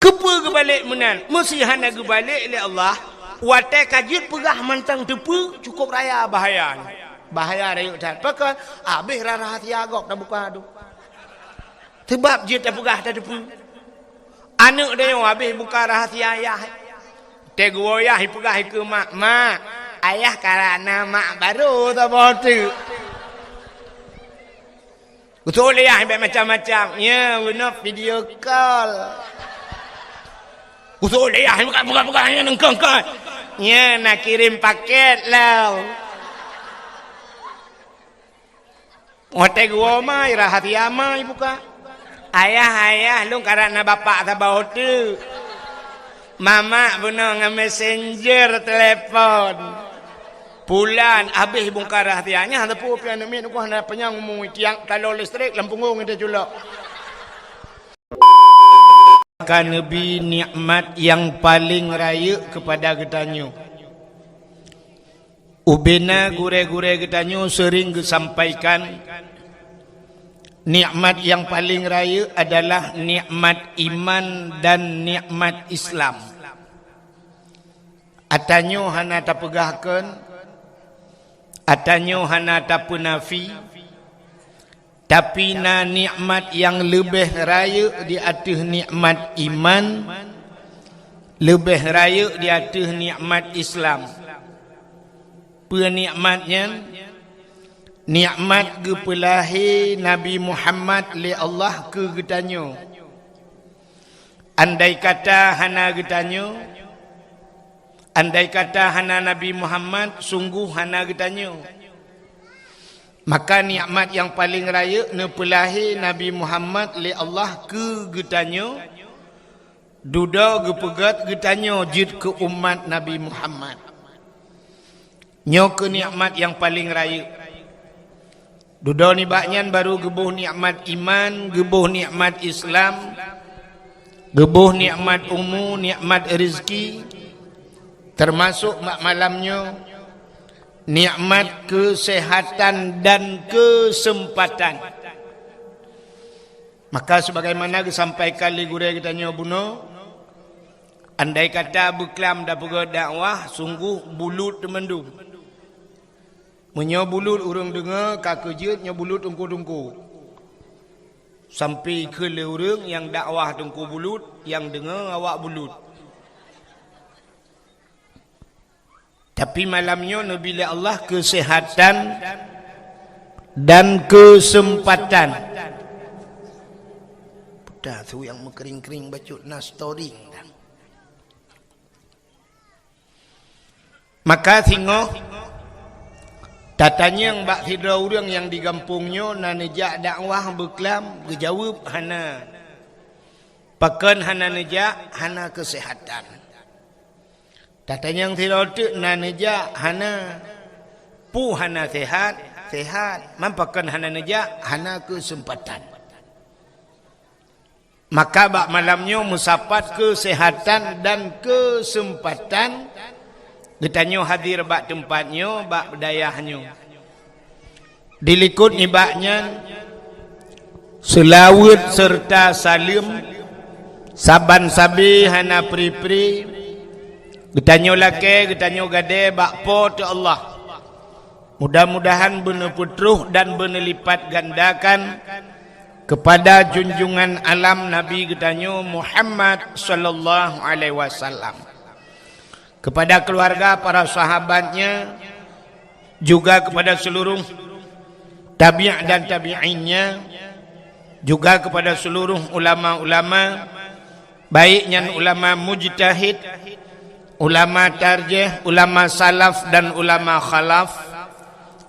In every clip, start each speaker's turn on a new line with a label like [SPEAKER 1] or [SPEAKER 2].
[SPEAKER 1] Kepa ke balik menan. Mesti hana ke balik oleh Allah. Watai kajit pegah mantang tepu cukup raya bahaya. Bahaya rayuk tak. Pakai habis rara hati agak dah buka tu. Sebab dia tak pegah tak tepu. Anak dia yang habis buka rahasia ayah. Tegur ayah pegah ke mak. Mak, ayah karena mak baru tak botu. Betul ayah macam-macam. Ya, guna video call. Betul ayah buka yang nengkong. Ya, nak kirim paket lah. Hotel gua mai rahasia mai buka. Ayah lu karena bapak tak bawa tu. Mama guna dengan messenger telefon. Bulan habis bongkar rahasianya hang tepu pian min ku hang penyang umum tiang kalau listrik lampunggung dia julak. Kan nabi nikmat yang paling raya kepada getanyo. Ubena gure-gure getanyo sering disampaikan nikmat yang paling raya adalah nikmat iman dan nikmat Islam. Atanyo hana tapegahkan, atanyo hana tapunafi, tapi na nikmat yang lebih raya di atas nikmat iman, lebih raya di atas nikmat Islam. Penikmatnya nikmat kepelahi Nabi Muhammad li Allah ke getanyo. Andai kata hana getanyo, andai kata hana Nabi Muhammad, sungguh hana getanyo. Maka nikmat yang paling raya nepelahi Nabi Muhammad li Allah ke getanyo. Duda gepegat getanyo jid ke umat Nabi Muhammad. Nyo ke nikmat yang paling raya. Duda ni baknyan baru gebuh nikmat iman, gebuh nikmat Islam, gebuh nikmat umum, nikmat rezeki, termasuk malamnya nikmat kesehatan dan kesempatan. Maka sebagaimana disampaikan li gure kita nyo buno, andai kata beklam dah pegawai dakwah sungguh bulut temendung. Menyo bulut urang dengar kakejut nyo bulut tungku-tungku. Sampai ke le urang yang dakwah tungku bulut, yang dengar awak bulut. Tapi malamnya Nabi Allah kesehatan dan kesempatan. Dah tu yang mengkering-kering bacut nas story. Maka tengok tatanya yang bak hidra orang yang di kampungnya na nejak dakwah berkelam berjawab hana. Pakan hana nejak hana kesehatan. Tatanya yang tidak na nejak hana pu hana sehat mampakan hana nejak hana kesempatan. Maka bak malamnya musapat kesehatan dan kesempatan. Getanyo hadir bak tempatnya, bak dayahnya. Dilikut ni baknya selawat serta salim saban sabi hana pri-pri. Getanyo laki, getanyo gade bak po tu Allah. Mudah-mudahan benar putruh dan benar lipat gandakan kepada junjungan alam Nabi getanyo Muhammad sallallahu alaihi wasallam. Kepada keluarga, para sahabatnya, juga kepada seluruh tabi' dan tabi'innya, juga kepada seluruh ulama-ulama, baiknya ulama mujtahid, ulama tarjih, ulama salaf dan ulama khalaf,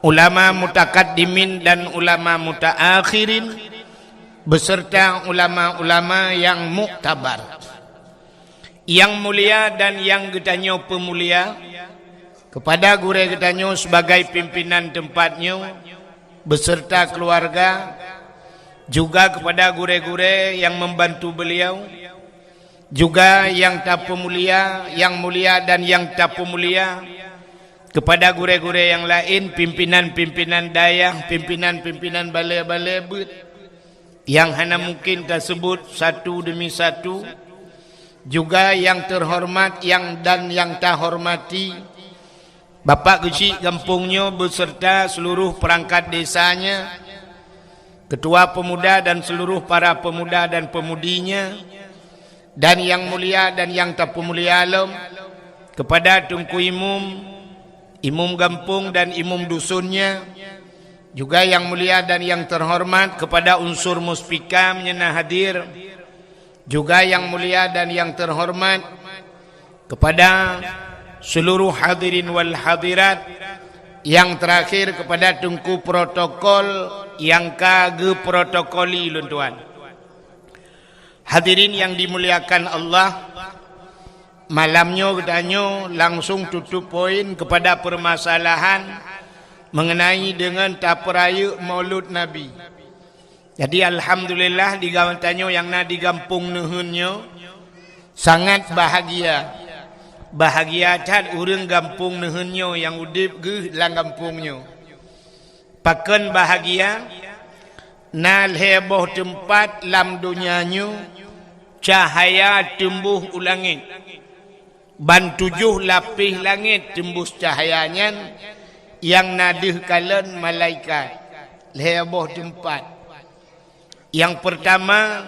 [SPEAKER 1] ulama mutakaddimin dan ulama mutaakhirin, beserta ulama-ulama yang muktabar, yang mulia dan yang getanyo pemulia, kepada gure getanyo sebagai pimpinan tempatnya beserta keluarga, juga kepada gure-gure yang membantu beliau, juga yang tak pemulia, yang mulia dan yang tak pemulia, kepada gure-gure yang lain, pimpinan-pimpinan dayah, pimpinan-pimpinan balai-balai but, yang hanya mungkin tersebut satu demi satu. juga yang terhormat yang tak hormati, Bapak Kecil kampungnya beserta seluruh perangkat desanya, ketua pemuda dan seluruh para pemuda dan pemudinya, dan yang mulia dan yang tak pemulia alam, kepada Tunku Imum kampung dan imum dusunnya, juga yang mulia dan yang terhormat kepada unsur muspika menyena hadir, juga yang mulia dan yang terhormat kepada seluruh hadirin wal hadirat, yang terakhir kepada Tunku protokol yang kage protokoli luntuan. Hadirin yang dimuliakan Allah, malamnya katanya langsung tutup poin kepada permasalahan mengenai dengan taperaya Maulud Nabi. Jadi alhamdulillah di gawantannya yang di kampung nuhunnya sangat bahagia. Bahagia cat urang kampung nuhunnya yang udip ge lang kampungnya. Paken bahagia nal heboh tempat lam dunianya cahaya tumbuh ulangit. Ban 7 lapis langit tembus cahayanya yang nadih kalen malaikat. Heboh tempat. Yang pertama,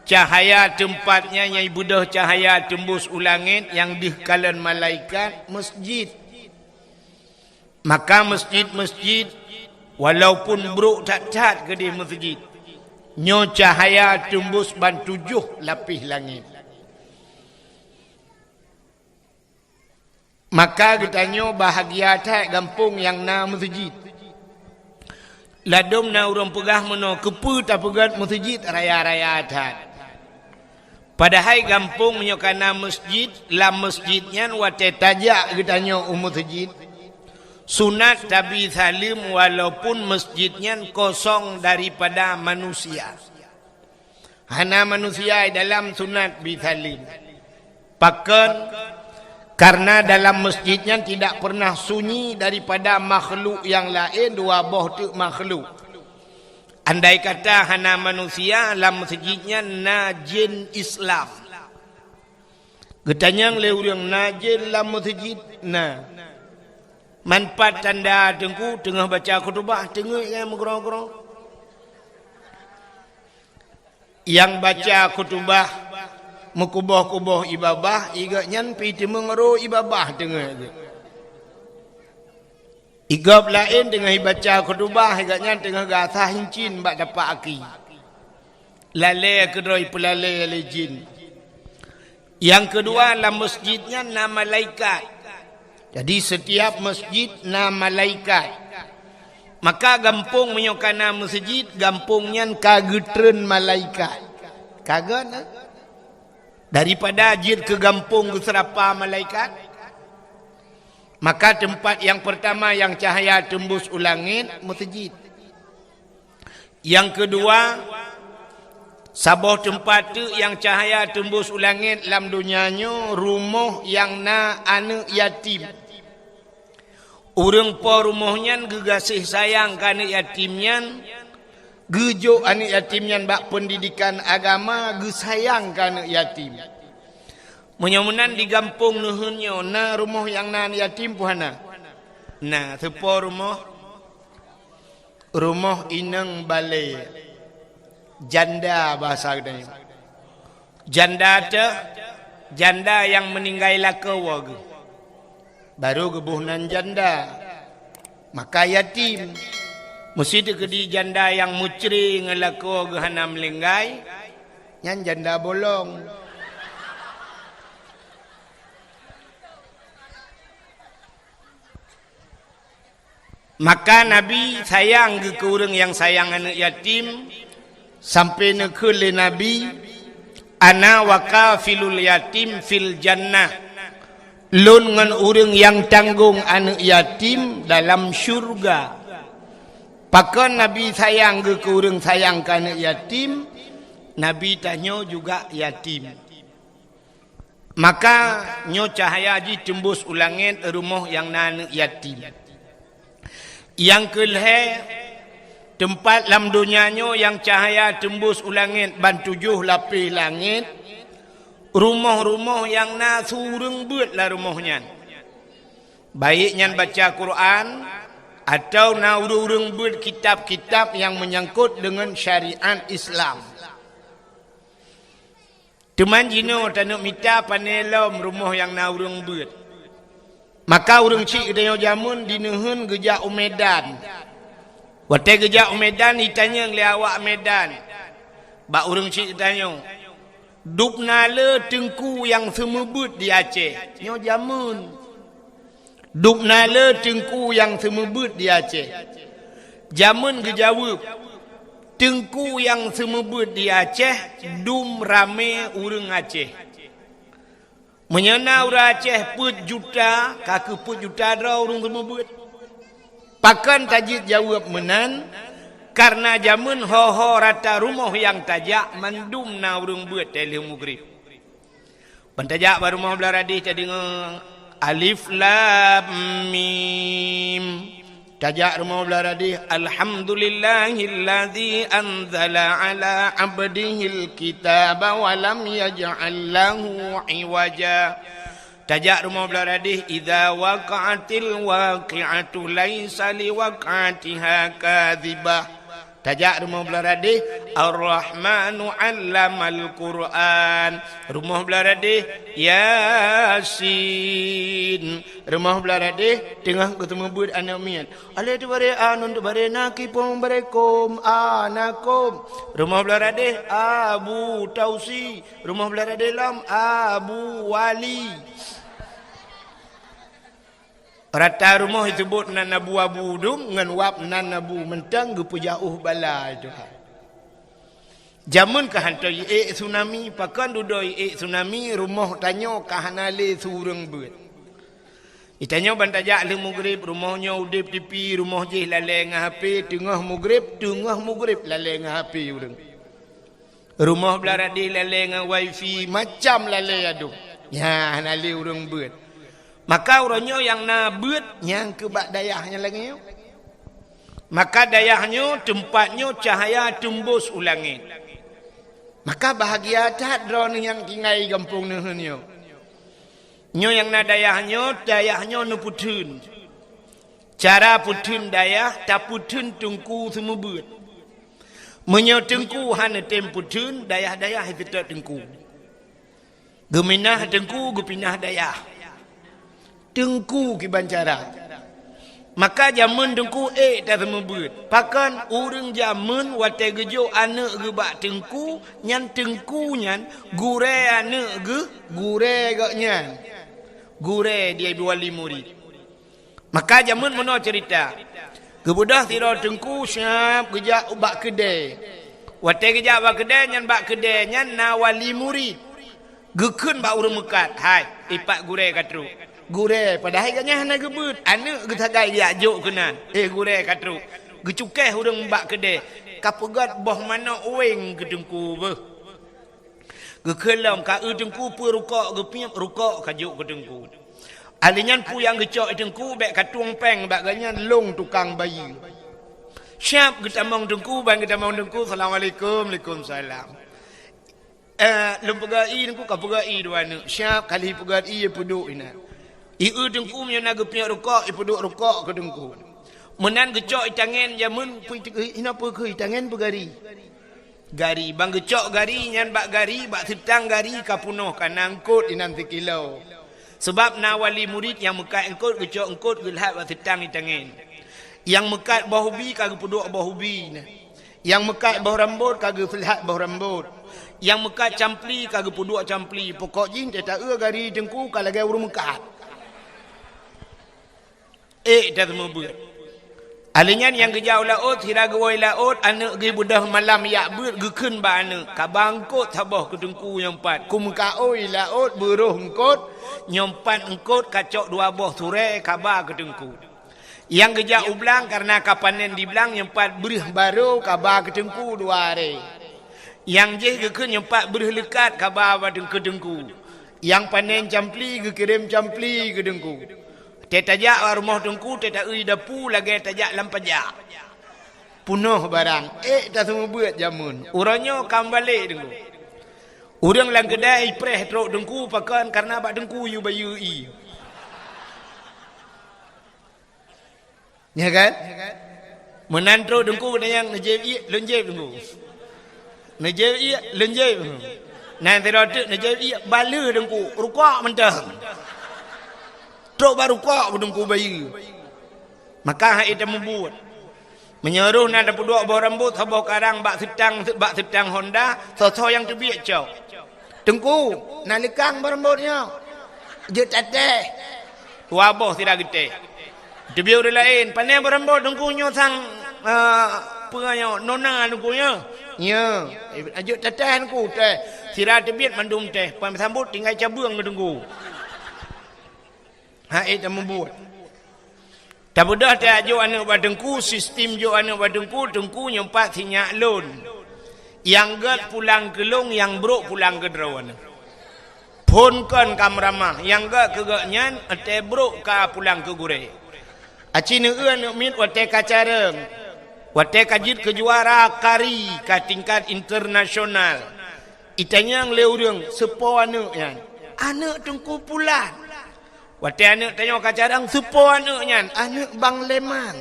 [SPEAKER 1] cahaya tempatnya yang ibudah cahaya tembus ulangit yang dihkalan malaikat masjid. Maka masjid-masjid walaupun buruk tak ke di masjid, nyo cahaya tembus ban 7 lapis langit. Maka katanya bahagia tak kampung yang masjid. Ladum na urang pegah meno kepu tak pegat masjid raya-raya adat. Padahal kampung menyokana masjid, lam masjidnya wate tajak katanya masjid. Sunat Nabi Salim walaupun masjidnya kosong daripada manusia. Hana manusia dalam sunat Nabi Salim. Pakan karena dalam masjidnya tidak pernah sunyi daripada makhluk yang lain, dua boh tu makhluk. Andai kata hana manusia, dalam masjidnya najin Islam. Getanya leurang najin dalam masjid. Nah, manfaat tanda tengku tengah baca khutbah tengah yang menggerong-gerong. Yang baca khutbah mengkubuh-kubuh ibabah, iga nyanpi temengero ibabah tengah itu. Iga lain tengah baca khutbah, iga nyan tengah gasah hincin bak dapat aki. Lale kedoi pelale lejin. Yang kedua dalam masjidnya nama malaikat. Jadi setiap masjid nama malaikat. Maka gampung menyokana masjid, gampungnya kagetren malaikat. Kaget daripada jid ke gampung ke serapa malaikat. Maka tempat yang pertama yang cahaya tembus ulangit masjid. Yang kedua, saboh tempat tu yang cahaya tembus ulangit dalam dunianya rumah yang anak yatim. Urang po rumahnya gegasih sayang ke anak yatimnya, gejo anak yatimnya bak pendidikan agama, gesayang ke anak yatim. Menyamunan di kampung nuhunnya, rumah yang anak yatim puhana. Nah, sepo rumah inang balai. Janda bahasa katanya. Janda yang meninggal laka wag. Baru kebunan janda. Maka yatim. Mesti di janda yang mucri ngelaka gehana melinggai. Yang janda bolong. Maka Nabi sayang ke orang yang sayang anak yatim. Sampai nekul Nabi, ana wakafilul yatim fil jannah. Lun ngan orang yang tanggung anak yatim dalam syurga. Pakan Nabi sayang ke orang sayang ke anak yatim, Nabi tanya juga yatim. Maka nyo cahaya haji tembus ulangin rumah yang anak yatim. Yang kelhe tempat dalam dunianya yang cahaya tembus ulangit ban 7 lapis langit. Rumah-rumah yang na surung buat lah rumahnya. Baiknya baca Quran atau na urung buat kitab-kitab yang menyangkut dengan syariat Islam. Teman jino tanuk mita panelom rumah yang na urung buat. Maka urung cik dia jamun dinehun gejak Medan. Waktu gejak Medan ditanya oleh awak Medan. Bak urung cik tanya. Dupna le tengku yang semebut di Aceh. Nyo jamun. Dupna le tengku yang semebut di Aceh. Jamun gejawab. Tengku yang semebut di Aceh. Dum rame urang Aceh. Menyena urang Aceh put juta. Kaki put juta dah urang semebut. Pakan tajid jawab menan. Karena jamun ho-ho rata rumah yang tajak mandum na urung buat tele mugrib. Pentajak baru mau belaradi tadi alif lam mim. Tajak rumah belaradi alhamdulillahilladzi anzala ala abdihil kitaba wa lam yaj'al lahu iwaja. Tajak rumah belaradi idza waqa'atil waqi'atu laisa liwaqa'atiha kadzibah. Tajak rumah belaradi Ar-Rahmanu 'allamal Qur'an. Rumah belaradi Yasin. Rumah belaradi tengah ketemu bud anak mian. Ale tu bare anun tu bare nakipum barekum anakum. Rumah belaradi Abu Tausi. Rumah belaradi lam Abu Wali. Rata rumah disebut nan nabu abu dum ngan wap nan nabu mentang gepu jauh bala itu. Jamun ka hantai tsunami pakan dudoi tsunami rumah tanyo ka hanale sureng beut. Itanyo bantajak le mugrib rumahnya udip tipi rumah jih lale ngah HP tengah mugrib lale ngah HP urang. Rumah belaradi lale ngah wifi macam lale adu. Ya hanale urang beut. Maka orangnya yang nak buat yang kebak dayahnya lagi. Maka dayahnya tempatnya cahaya tembus ulangin. Maka bahagia tak drone yang kingai kampung nehnya. Nyo yang nak dayahnya nu putun. Cara putun dayah tak putun tengku semua buat. Menyo tengku hana tem putun dayah-dayah itu tak tengku. Geminah tengku gepinah dayah. Tengku kiban cara. Maka jamun tengku tak semebut. Pakan urang jamun watai gejo anak gebak tengku nyan tengku nyan gure anak gure gak nyan. Gure dia wali murid. Maka jamun meno cerita. Kebudah tiro tengku syap gejak bak kedai. Watai gejak bak kedai nyan bak kedai nyan na wali murid. Gekun bak urang mekat. Hai ipak gure katru. Gure padahal ganya hana gebut anak getagai dia juk kenan gure katru gecukeh urang bak kedai kapegat boh mana ueng gedengku beh gekelam ka udengku pu rukak gepiap rukak kajuk gedengku alinyan pu yang gecok dengku bek katuang peng bak ganya long tukang bayi syap getamong dengku bang getamong dengku assalamualaikum waalaikumsalam lempegai dengku kapegai dua anak syap kali pegai puduk ina iu dengku nya naga punya rokok ipuduk rokok ke dengku menan gecok tangan jamun ina pu ke tangan pegari gari bang gecok gari nyan bak gari bak setang gari kapunoh kanangkut inanti kilo sebab na wali murid yang mekat engkut gecok engkut gelhat bak setang di tangan yang mekat bau hubi kagak puduk bau hubi yang mekat bau rambut kagak filhat bau rambut yang mekat campli kagak puduk campli pokok jin tak gari dengku kalau gaya urung mekat dah semua buat. Alinyan yang gejau laut, hira gewoi laut, anak gi budah malam yak buat, gekun ba anak. Kabangkut tabah ke dengku nyompat. Kumka oi laut, beruh engkut, nyompat engkut, kacok dua boh surai, kabar ke dengku. Yang gejau ublang, karena kapanen di belang, nyompat berih baru, kabar ke dengku dua hari. Yang jih gekun nyompat berih lekat, kabar ke dengku. Yang panen campli, gekirim campli ke dengku. Tajak rumah tengku, tak dapu lagi tajak lampajak. Punuh barang. Tak semua buat jamun. Urangnya kam balik tengku. Orang lang kedai preh teruk dengku pakan karena abak dengku you bayu i. Ya kan? Menantro dengku yang nejeb i lenjeb dengku. Nejeb i lenjeb. Nanti rotek nejeb i bala dengku rukak mentah. Teruk baru rukak dengku bayu. Maka hak itu membuat menyuruh nak dapat dua buah rambut sabah karang bak setang Honda so yang terbiak cau. Tengku nak lekang berambutnya. Je tateh. Wabah tidak gede. Terbiak orang lain pandai berambut tengkunya sang penganyo nona tengkunya. Ya, ajuk tateh tengku teh. Sira terbiak mandum teh. Pan sambut tinggal cabung ke tengku. Hak itu membuat tak mudah tak ajuk anak badengku, sistem jo anak badengku, tengku nyempat sinyak lon. Yang get pulang ke long, yang brok pulang ke derawan. Pun kan kamramah, yang get ke nyan, ate brok ka pulang ke gure. Aci neueun mit wate kacareng. Wate kajit kejuara kari ka tingkat internasional. Itanyang leureng sepo anak yan. Anak tengku pulang. Wate anak tanya kacarang sepo anaknya anak bang Leman.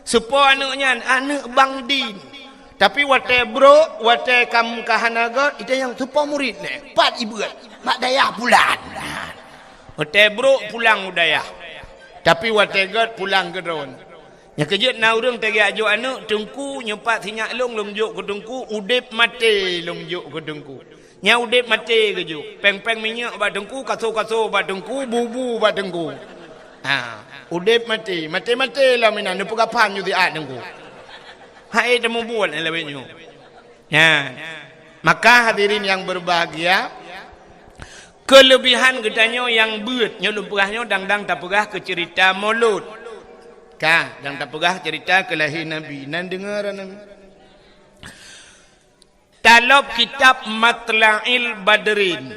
[SPEAKER 1] Sepo anaknya anak bang Din. Tapi wate bro, wate kamu kahanaga itu yang sepo murid ne. Pat ibu mak dayah pulang. Wate bro pulang udayah. Tapi wate god pulang ke drone. Nya kejut na urang tagi ajo anak tengku nyepat sinyak long juk ke tengku udip mate long juk ke tengku. Nya udip mati ke ju. Peng-peng minyak bat dengku, kaso-kaso bat dengku, bubu bat dengku. Udip mati. Mati-mati lah minan. Dia pegapan ju tiak dengku. Hai temu buat ni lebih nyu. Ya. Maka hadirin yang berbahagia, kelebihan katanya yang beut. Nya lumpurahnya dang-dang tak pegah ke cerita Maulud. Kah, dang tak pegah cerita kelahiran Nabi. Nan dengar Nabi. Dalam kitab Matla'il Badrin,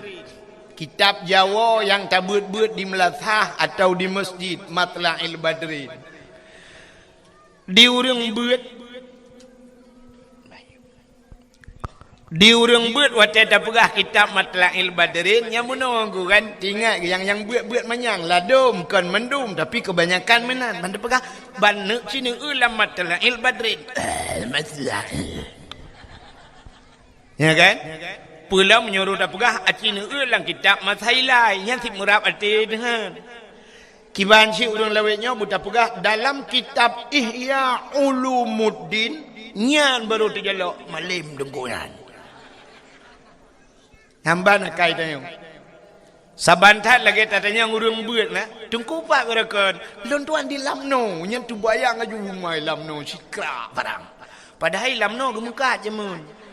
[SPEAKER 1] kitab Jawa yang tak beut-beut di Melazah atau di masjid Matla'il Badrin, diurang beut wate tak pegah kitab Matla'il Badrin yang menunggu kan tinggal yang beut-beut manyang ladum kan mendum tapi kebanyakan menan ban pegah ban neuk cina ulam Matla'il Badrin ya kan? Pula menyuruh dah pegah acina ulang kitab masailai yang si murab arti dengan kiban si urang lawetnya buta pegah dalam kitab Ihya Ulumuddin nyan baru terjalok malim dengkunan. Hamba nak kaitannya. Sabantat lagi tatanya urang beut lah. Tengku pak berakan. Lon tuan di Lamno nyan tu bayang aju mai Lamno sikra barang. Padahal Lamno gemuka je mun.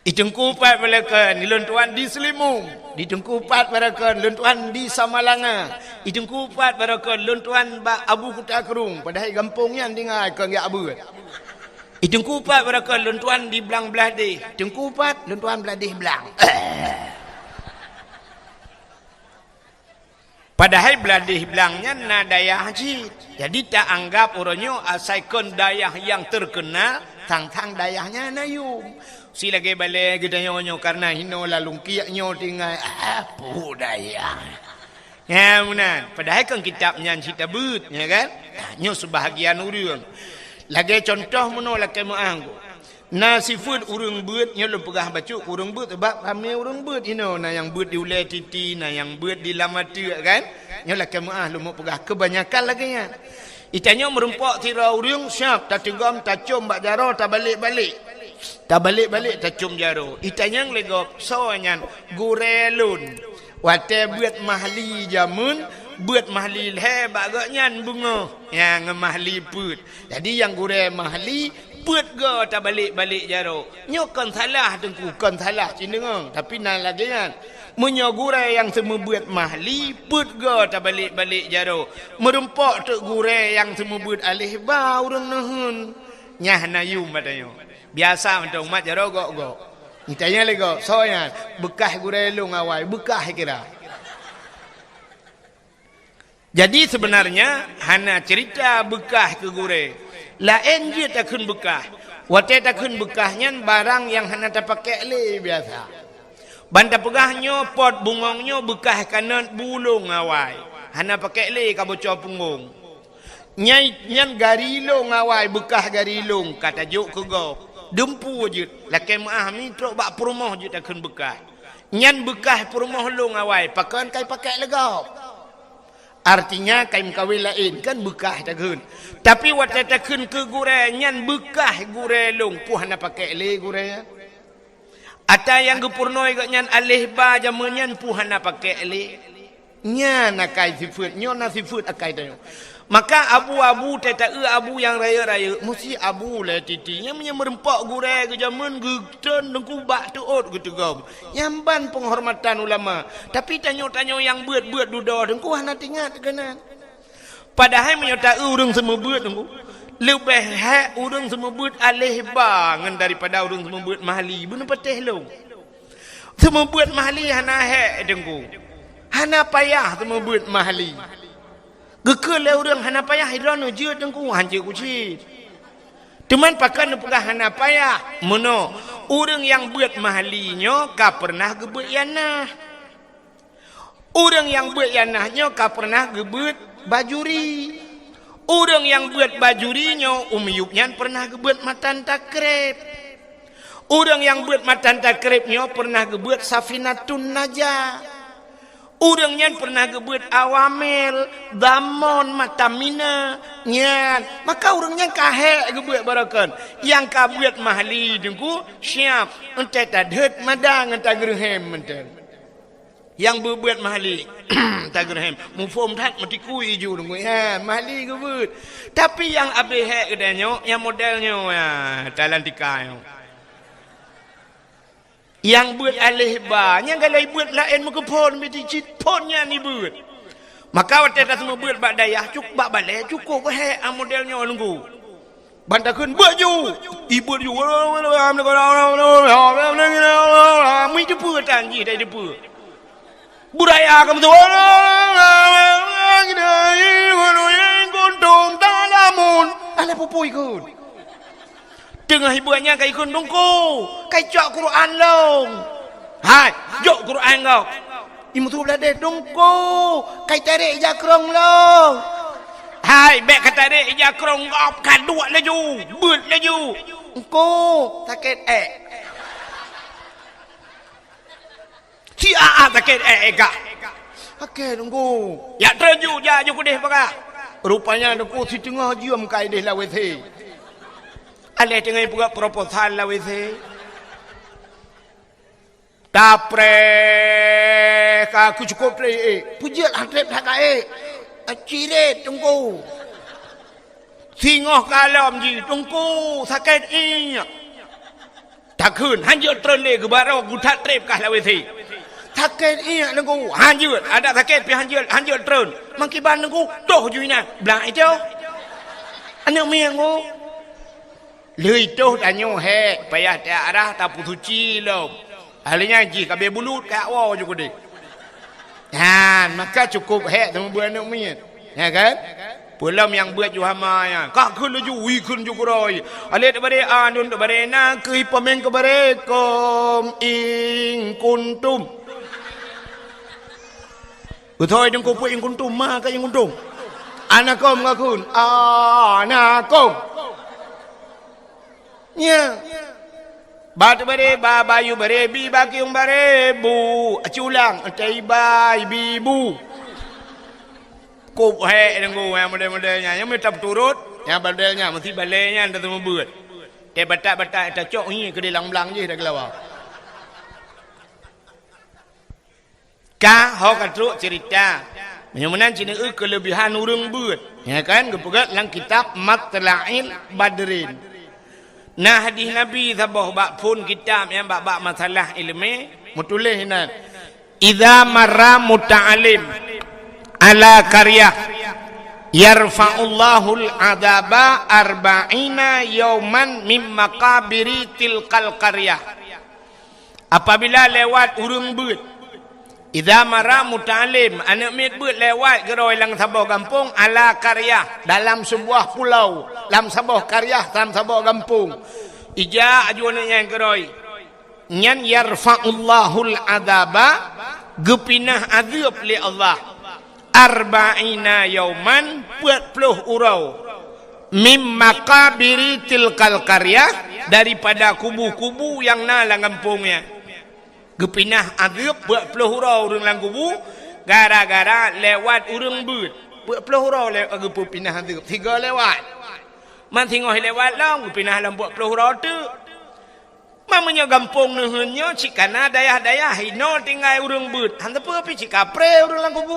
[SPEAKER 1] Ditengkupat balakan dilontuan di Selimung, ditengkupat balakan lontuan di Samalanga, ditengkupat balakan lontuan ba Abu Kuta Kerung padahal kampungnya dengar ke enggak abu. Ditengkupat balakan lontuan di Belang Beladih, tengkupat lontuan Beladih Belang. Padahal Beladih Belangnya na dayah haji. Jadi tak anggap orangnya asalkan dayah yang terkenal, tang-tang dayahnya nayum. Si lagi balik kita nyonya karena hino lalu kiaknya tinggal apa daya. Ya munan. Padahal kan kitabnya cerita beut, ya kan? Nyo sebahagian urang. Lagi contoh meno laki maanggo. Nasi food urang beut nyo lu pegah bacuk urang beut sebab ramai urang beut hino na yang beut di ulai titi na yang beut di lamatu kan? Nyo laki maah lu mau pegah kebanyakan lagi nya. Itanya merempak tira urang siap tak tegam tak cum bak jaro tak balik-balik. Tak balik-balik tak cium jaro. Itanyang legop soanyan gurelun. Wate buat mahli jamun, buat mahli hebat gaknyan bunga. Yang mahli put. Jadi yang gure mahli put go tak balik-balik jaro. Nyokan salah tengku kan salah cindengang. Tapi nan lagi kan. Menyogure yang semua buat mahli put go tak balik-balik jaro. Merempak tek gure yang semua buat alih ba urang nahun. Nyah nayum katanya. Biasa untuk umat jaro gok. Ditanya lagi soalnya bekah gurelung awal bekah kira. Jadi sebenarnya hana cerita bekah ke gure. Lain je tak kun bekah. Wate tak kun bekahnya barang yang hana tak pakai le biasa. Banda pegahnya pot bungongnya bekah kanan bulung awai. Hana pakai le ka bocor punggung. Nyan garilong awai bekah garilong kata juk ke go. Dempu je. Lakai maah mi trok bak perumah je tak kun bekah. Nyan bekah perumah long awai pakan kai pakai legau. Artinya kain kawin lain kan bekah takun. Tapi waktu takun ke gure nyan bekah gure long puhana pakai le gure. Ata yang gepurnoi gak nyan alih ba jamannya puhana pakai le. Nyan akai sifut nyon sifut akai tayo. Maka abu-abu teta abu yang raya-raya mesti abu lah titinya punya merempak gure ke zaman geton dengku bak tuot gitu gom. Nyamban penghormatan ulama. Tapi tanyo-tanyo yang buat-buat duda dengku hana tingat kena. Padahal menyata urang semua buat dengku. Lebih hak urang semua buat alih bangan daripada urang semua buat mahali. Benar patih lo. Semua buat mahali hana hak dengku. Hana payah semua buat mahali. Gekele orang hana payah hidrano je dengku hanje kuci. Teman pakan pegah hana payah. Mono orang yang buat mahalinya ka pernah gebut yanah. Orang yang buat yanahnya ka pernah gebut bajuri. Orang yang buat bajurinya umiyupnya pernah gebut matan takrib. Orang yang buat matan takribnya pernah gebut safinatun najah. Orangnya pernah gebut awamil, damon, matamina, nyan. Maka orangnya kahek gebut barakan. Yang kabuat mahali dengku, siap. Entah tadet madang, entah gerhem. Yang berbuat mahali, entah gerhem. Mufum tak, mati kui je dengku. Ya, mahali gebut. Tapi yang abihek kedanya, yang modelnya, ya, talantika. Yang buat alih banyak kalau buat lain muka pon mesti cit ponnya ni buat. Maka waktu dah semua buat bak dayah cukup bak balai cukup he modelnya nunggu. Bantakan baju ibu ju. Mui depu tanji dah depu. Budaya kamu tu. Kuntung talamun. Ala popoi kun. Tengah ibuannya kai kun dongko, kai cak Quran long. Hai, jok Quran kau. Imu tu belade dongko, kai tarik jakrong long. Hai, bek kata tarik jakrong ngop kaduk laju, beut laju. Engko sakit Si sakit kak. Okey dongko. Ya terju ja ju kudih pakak. Rupanya dongko si tengah jiam kai deh lawet he. Alih dengan buat proposal lah wese. Tapre aku cukup le. Pujiat hantrep hakai. Ciret tunggu. Singoh kalam ji tunggu sakit inya. Takun hanjut trele ke barau gutat trep kah lah wese. Sakit inya tunggu hanjut ada sakit pi hanjut tren. Mangkiban tunggu toh juina. Belang itu. Anak miangu. Lui tu tanyo he payah tak arah tak pusuci lo. Ahlinya ji kabe bulut kat awak je kode. Ha, maka cukup he sama buat anak mian. Ya kan? Pulam yang buat ju hama ya. Kak kun ju wi kun ju kuroi. Alit bare anun bare na ke pemeng ke bare kom ing kuntum. Uthoi deng ko pu ing kuntum ma ka ing kuntum. Anakom ngakun. Anakom. Ya. Batu bare babayu bare bi bakiung bare bu aculang tai bai bibu. Kup he nunggu yang model-modelnya yang minta turut, yang modelnya mesti baliknya dah semua buat. Dia batak-batak tak cok ni ke belang-belang je dah kelawar. Ka ho katruk cerita. Menyamanan Cina kelebihan urang buat. Ya kan gepegat dalam kitab Matla'il Badrin. Nah hadis Nabi sabah bak pun kitab yang bak masalah ilmu mutulih hinan. Idza marra muta'alim ala qaryah yarfa'ullahu al-'adaba 40 yawman min maqabiri tilkal qaryah. Apabila lewat urang beut Idza mara mutalim, anak mit beut lewat geroi lang saboh kampung ala qaryah, dalam sebuah pulau, dalam sebuah qaryah, dalam sebuah kampung. Ija ajuan yang geroi. Nyan yarfa'ullahul adaba, gepinah azab li Allah. Arba'ina yauman 40 urau. Mim maqabiri tilkal qaryah, daripada kubu-kubu yang na lang kampungnya. Gepinah azab 40 urau urang lang kubu gara-gara lewat urang beut 40 urau lewat gepinah azab 3 lewat man tengok lewat lang gepinah lang 40 urau tu mamanya gampung neuheunnya cikana dayah-dayah hino tinggal urang beut hang teu pi cikapre urang lang kubu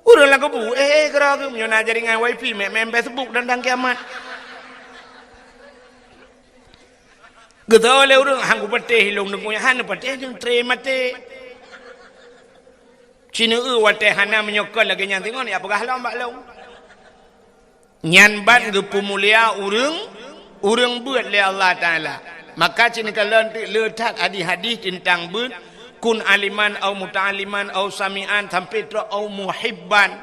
[SPEAKER 1] urang lang kubu geura ge nyona jaringan wifi mem Facebook dan kiamat. Getah oleh orang hang kupatih hilung nunggunya hana patih jeung tre mate. Cina wate hana menyokol lagi nyan tengok ni apakah long bak long. Nyan ban gepu mulia urang beut le Allah Taala. Maka cina kalau letak hadis tentang beut kun aliman au muta'aliman au sami'an sampai tra au muhibban.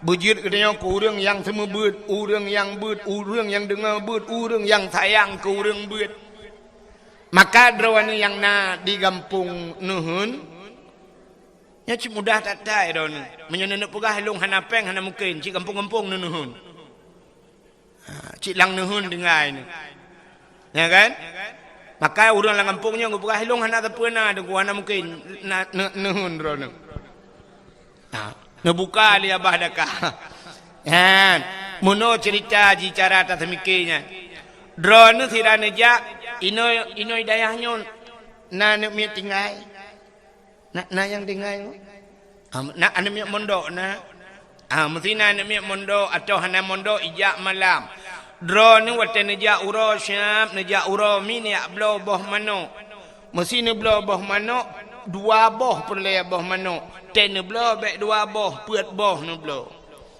[SPEAKER 1] Bujur katanya ku urang yang semua beut, urang yang beut, urang yang dengar beut, urang yang sayang ke urang beut. Maka drawani yang na di kampung nuhun nya cik mudah tak tai dah ni menyenek pegah long hana peng hana mungkin cik kampung-kampung nuhun cik lang nuhun dengai ni ya kan maka urang lang kampungnya ngu pegah long hana tapena dengku hana mungkin nuhun drone buka li abah dakah kan muno cerita jicara tak semikirnya drone sirane jak Inoi dayahnya na nek mi tinggal na yang tinggal na ane mi mondok na mesti na nek mi mondok atau hana mondok ijak malam drone ni wate neja uro syam neja uro mi ni ablo boh mano mesti ne blo boh mano dua boh perle boh mano ten ne blo bek dua boh puat boh ne blo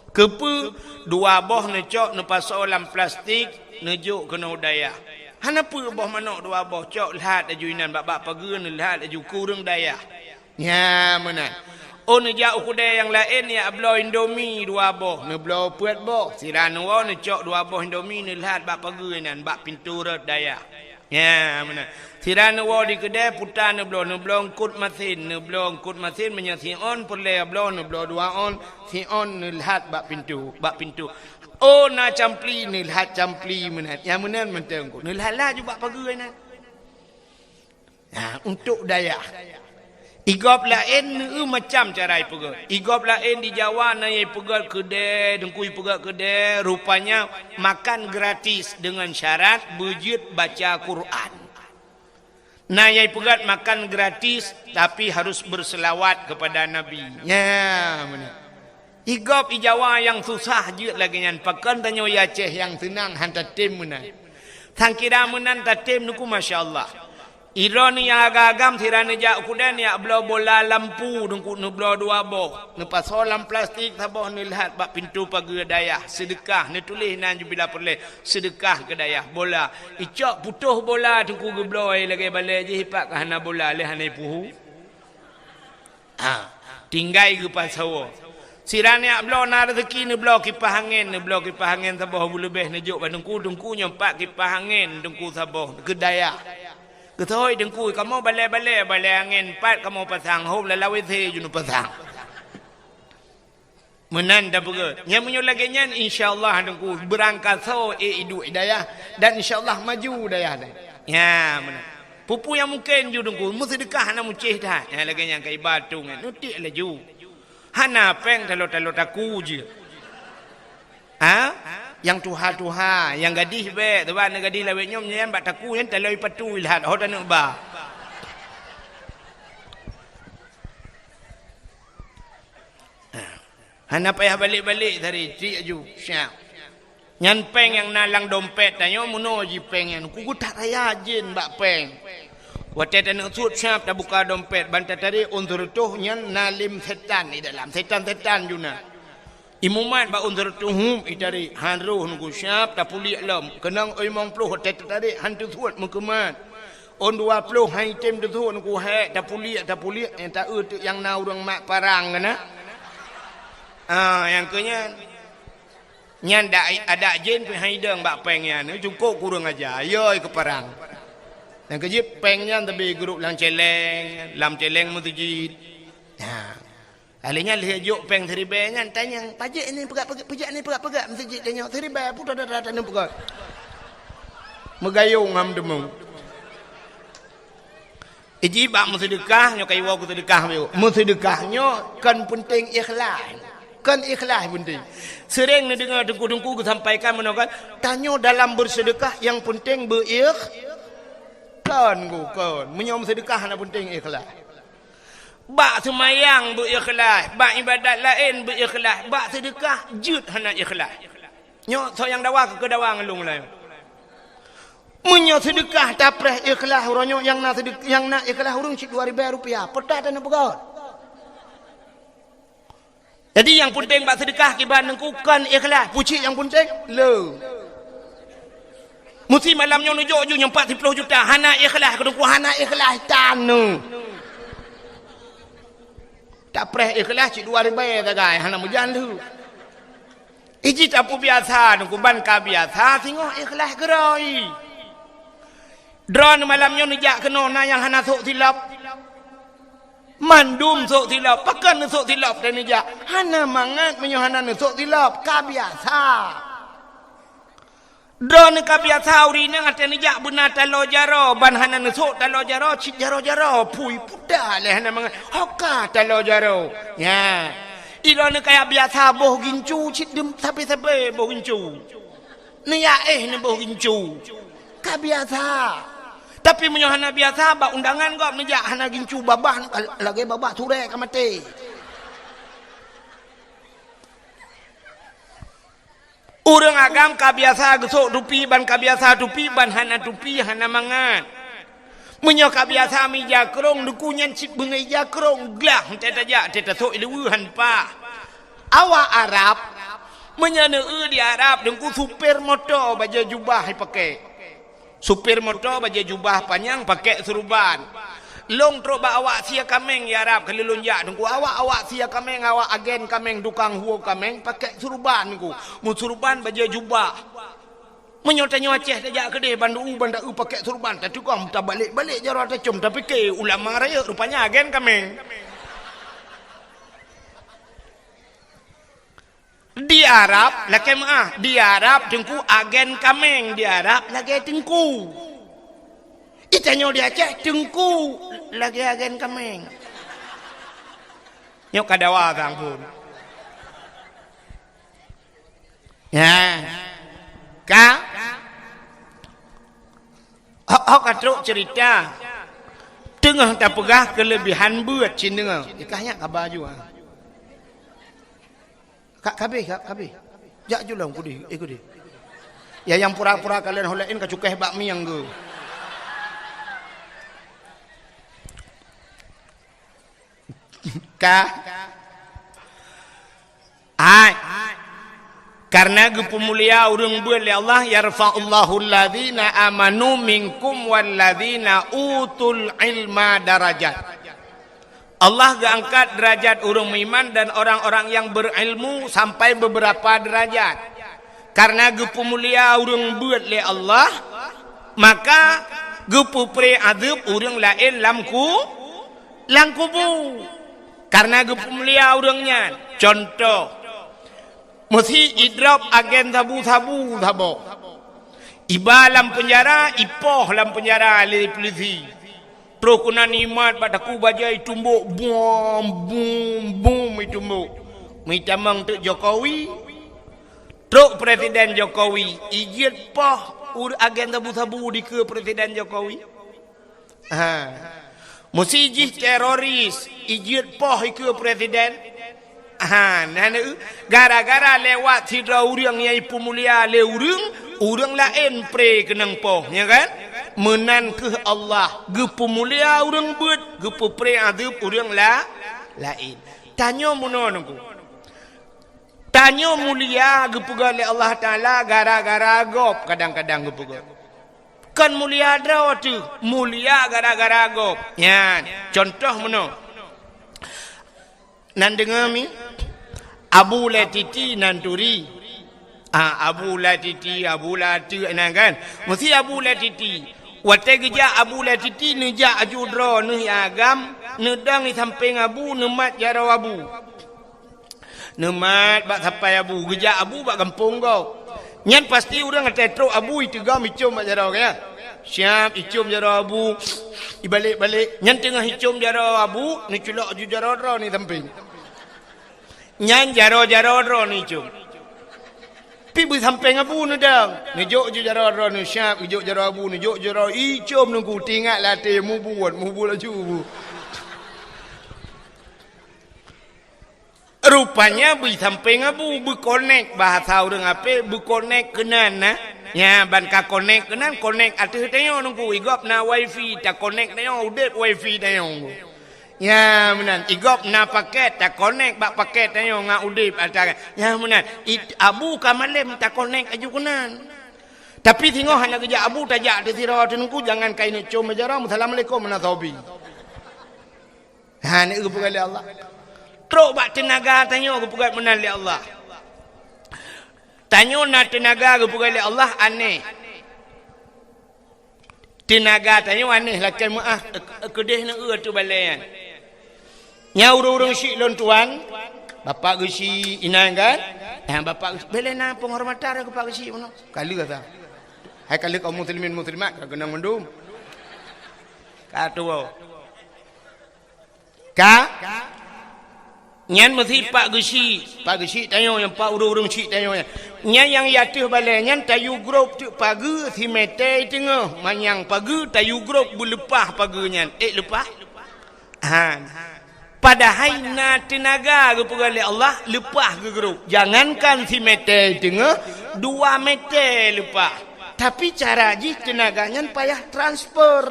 [SPEAKER 1] kepu dua boh ne cok ne pasok dalam plastik ne juk kena udaya hana pu boh manok dua boh cok lihat ajuinan bab pageun lihat aju kurang daya nya menan ne jau kudai yang lain ya ablo indomie dua boh ne blo puat boh siran wo ne cok dua boh indomie ne lihat bab pageunan bab pintu red daya nya menan siran wo di kedai putan ne blo kut mesin menyasi on perle blo ne blo dua on si on ne lihat bab pintu na campli ni lihat campli menat yang menan mentengku ni lihat juga pagi na untuk daya igop lain macam cara ipegat igop lain di Jawa na ye pegat kedai dengkui pegat kedai rupanya makan gratis dengan syarat bujut baca Quran na ye pegat makan gratis tapi harus berselawat kepada Nabi ya menat igop i Jawa yang susah je lagi nyan pakan tanya Aceh yang tenang hantar tim menan tang kira menan tatim nuku masyaallah ironi yang agam tirane jak kudan ya blo bola lampu dengku nu blo dua boh nu pasolam plastik saboh ni lihat bak pintu pagi dayah sedekah ni tulis nan bila perle sedekah ke dayah bola icok putuh bola dengku geblo lagi balik je hipak hana bola le hana puhu tinggai ke pasawo sirane ablo na rezeki ni blo kipas angin saboh lebih ni juk dengku nyempak kipas angin dengku saboh kedaya ketoi dengku kamu balai angin pat kamu pasang hom lalawi the junu pasang menan dah berat yang menyo lagi nyan insyaallah dengku berangkat so idu hidayah dan insyaallah maju dayah ya menan pupu yang mungkin ju dengku mesti sedekah na mucih dah ya lagi yang kai batu ngan nutik la ju hana peng talo taku je yang tuha yang gadis be tuan gadis lawet nyom nyen bat taku yang talo patu lihat hodan ba hana payah balik dari tri aju syam nyan peng yang nalang dompet tanyo muno ji peng yang ku tak raya jin bak peng Waktu nak sud syap dah buka dompet bantat tadi undur tuh nyan nalim setan di dalam setan juna. Imumat ba undur tuhum itari hanruh nunggu syap tak puli alam kenang oi mong pluh tadi hantu suat mukemat. On 20 hai tem tu ku hai tak puliak yang tak yang na urang mak parang na. Yang kenya nyan ada jen pe hai deng bak peng yan cukup kurang aja yoi ke parang. Yang kejip pengnya tapi grup lam celeng mutujid. Alihnya lihat juk peng seribe nyan tanya pajak ni pegak ni pegak mutujid tanya seribe putar dah ni pegak. Megayung ngam demu. Iji bak musedekah nyo kai wa ku sedekah yo. Musedekahnya kan penting ikhlas. Kan ikhlas penting. Sering ni dengar dengku-dengku sampaikan menokan tanya dalam bersedekah yang penting kan menyom sedekah nak penting ikhlas. Bak semayang berikhlas, bak ibadat lain berikhlas, bak sedekah jut hana ikhlas. Nyo so yang dawa ke dawa ngelung lain. Menyo sedekah tapreh ikhlas uronyo yang nak sedekah yang nak ikhlas urung cik 2000 rupiah. Petat dan pegot. Jadi yang penting bak sedekah kiban nengkukan ikhlas. Pucik yang penting le. Mesti malamnya nujuk ju 40 juta hana ikhlas kedengku hana ikhlas tanu. Tak preh ikhlas cik 2000 tagai hana mujan lu. Iji tapu biasa nengku ban ka biasa singoh ikhlas geroi. Drone malamnya nujak kena na yang hana sok silap. Mandum sok silap, pakan sok silap dan nujak. Hana mangat menyo hana sok silap ka biasa. Drone ka biasa urina ngate nujak benar talo jaro ban hana sok talo jaro cik jaro pui puda le hana mangat. Hoka talo jaro. Ya. Irone kaya biasa boh gincu cik dem sape boh gincu. Ni ya ni boh gincu. Ka biasa. Tapi menyohana biasa bak undangan kau menjak hana gincu babah lagi babah turek mati. Urang agam ka biasa gesok tupi ban ka biasa tupi ban hana tupi hana mangan. Menyo ka biasa mi jakrong dukunyan cip bengai jakrong glah teta ja teta sok ilu han pa. Awak Arab menyana di Arab dengku super motor baju jubah pakai. Supir motor baju jubah panjang pakai serban. Long truk ba awak sia kameng ya Arab kalau lonjak dengku awak sia kameng awak agen kameng dukang huo kameng pakai serban ku. Mu serban baju jubah. Menyotanya Aceh tajak kedai bandu pakai serban tapi kau tak balik jaro ta cum tapi ke ulama raya rupanya agen kameng. Di Arab lagi di Arab dengku agen kameng di Arab lagi tengku. Itanyo di Aceh tengku lagi agen kameng. Nyok kadawa sang pun. Ya. Ka. Hok katruk cerita. Tengah tak pegah kelebihan buat cin dengar. Ikahnya kabar juga. Kabeh. Jak julang kudi, ikut dia. Ya yang pura-pura kalian holein ke cukai bakmi yang ge. Karena gepemulia urang buat oleh Allah yarfa'ullahu alladhina amanu minkum walladhina utul ilma darajat. Allah angkat derajat orang beriman dan orang-orang yang berilmu sampai beberapa derajat. Karena gepu mulia orang buat oleh Allah, maka gepu pre adab orang lain langkubu. Karena gepu mulia orangnya. Contoh, mesti idrap agen sabu-sabu sabo. Iba lam penjara, ipoh lam penjara oleh polisi. Terus kena nikmat padaku bajai tumbuk boom tumbuk. Mitamang tu Jokowi. Terus Presiden Jokowi ijit poh agen sabu-sabu di ke Presiden Jokowi. Mesti ijit teroris ijit poh ke Presiden. Gara-gara lewat sidra urang yang ipu mulia le urang lain pre kenang poh, ya kan? Menan ke Allah, gepu mulia urang buat, gepu pre adab urang lain. Tanya munonku. Tanya mulia gepu oleh Allah Taala gara-gara gop kadang-kadang gepu. Kan mulia draw tu. Mulia gara-gara gop. Ya, contoh mana? Nan dengar mi? Abu Latiti Nanturi. Abu Latiti, Abu Lati kan. Mesti Abu Latiti. Watai geja Abu Latiti neja ajudra ne agam, nedang ni samping Abu nemat jaro Abu. Nemat bak sampai Abu, geja Abu bak kampung kau. Nyan pasti orang ngetetro Abu itu gam icum bak jaro kaya. Siap icum jaro Abu. Ibalik-balik nyan tengah icum jaro Abu, ni culak aju jaro dro ni samping. Nyan jaro-jaro dro ni icum. Pi samping Abu ni dang. Ni jok je jaro dro ni siap, jok jaro Abu ni jok jaro icum nunggu tinggal latih mu buat laju bu. Rupanya samping Abu berkonek bahasa orang apa berkonek kenan na. Ya ban ka konek kenan konek atuh tayo nunggu igop na wifi ta konek tayo udet wifi tayo. Ya menan igop na paket ta konek bak paket tayo nga udip atara. Ya menan Abu kamalem ta konek aju kenan. Tapi tengok hanya kerja Abu tajak di sirah nunggu jangan kain cum ajarah. Assalamualaikum warahmatullahi wabarakatuh. Ha ni kepugal Allah. Teruk bak tenaga tanya kepugal menal Allah. Tanya nak tenaga kepugal Allah aneh. Tenaga tanya aneh lakan maaf kedih nak tu balayan. Nya urang-urang syik lon tuan, bapak gesi inang kan? Bapak belena penghormatan ke pak gesi mana? Kali kata. Hai kali kaum muslimin muslimat kena mendum. Kata nyan mesti pak gesi tanya yang pak urang-urang syik tanya. Nyan yang yatih balai nyan tayu grup tu pagi si mete tengah manyang pagi tayu grup bulepah pagi nyan. Lepah. Padahal na tenaga kepada Allah lepah ke grup. Jangankan si meter tengah 2 meter lepah. Tapi cara ji tenaganya payah transfer.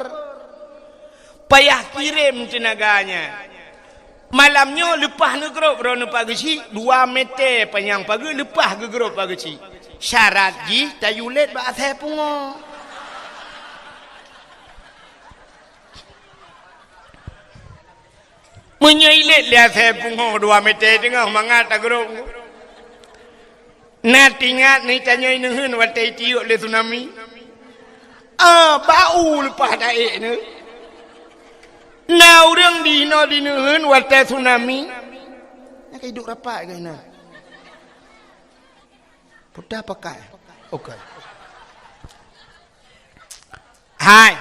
[SPEAKER 1] Payah kirim tenaganya. Malamnya lepah ke grup rono pagi si 2 meter panjang pagi lepah ke grup pagi si. Syarat ji tayulet ba asal pungo. Menyailit lihat saya pungo 2 meter tengah mangat agrok. Na tingat ni tanya ini hen watai tiuk le tsunami. Bau lepas daik ni. Na orang dino hen watai tsunami. Nak hidup rapat ke na? Pudah pakai. Okey. Hai.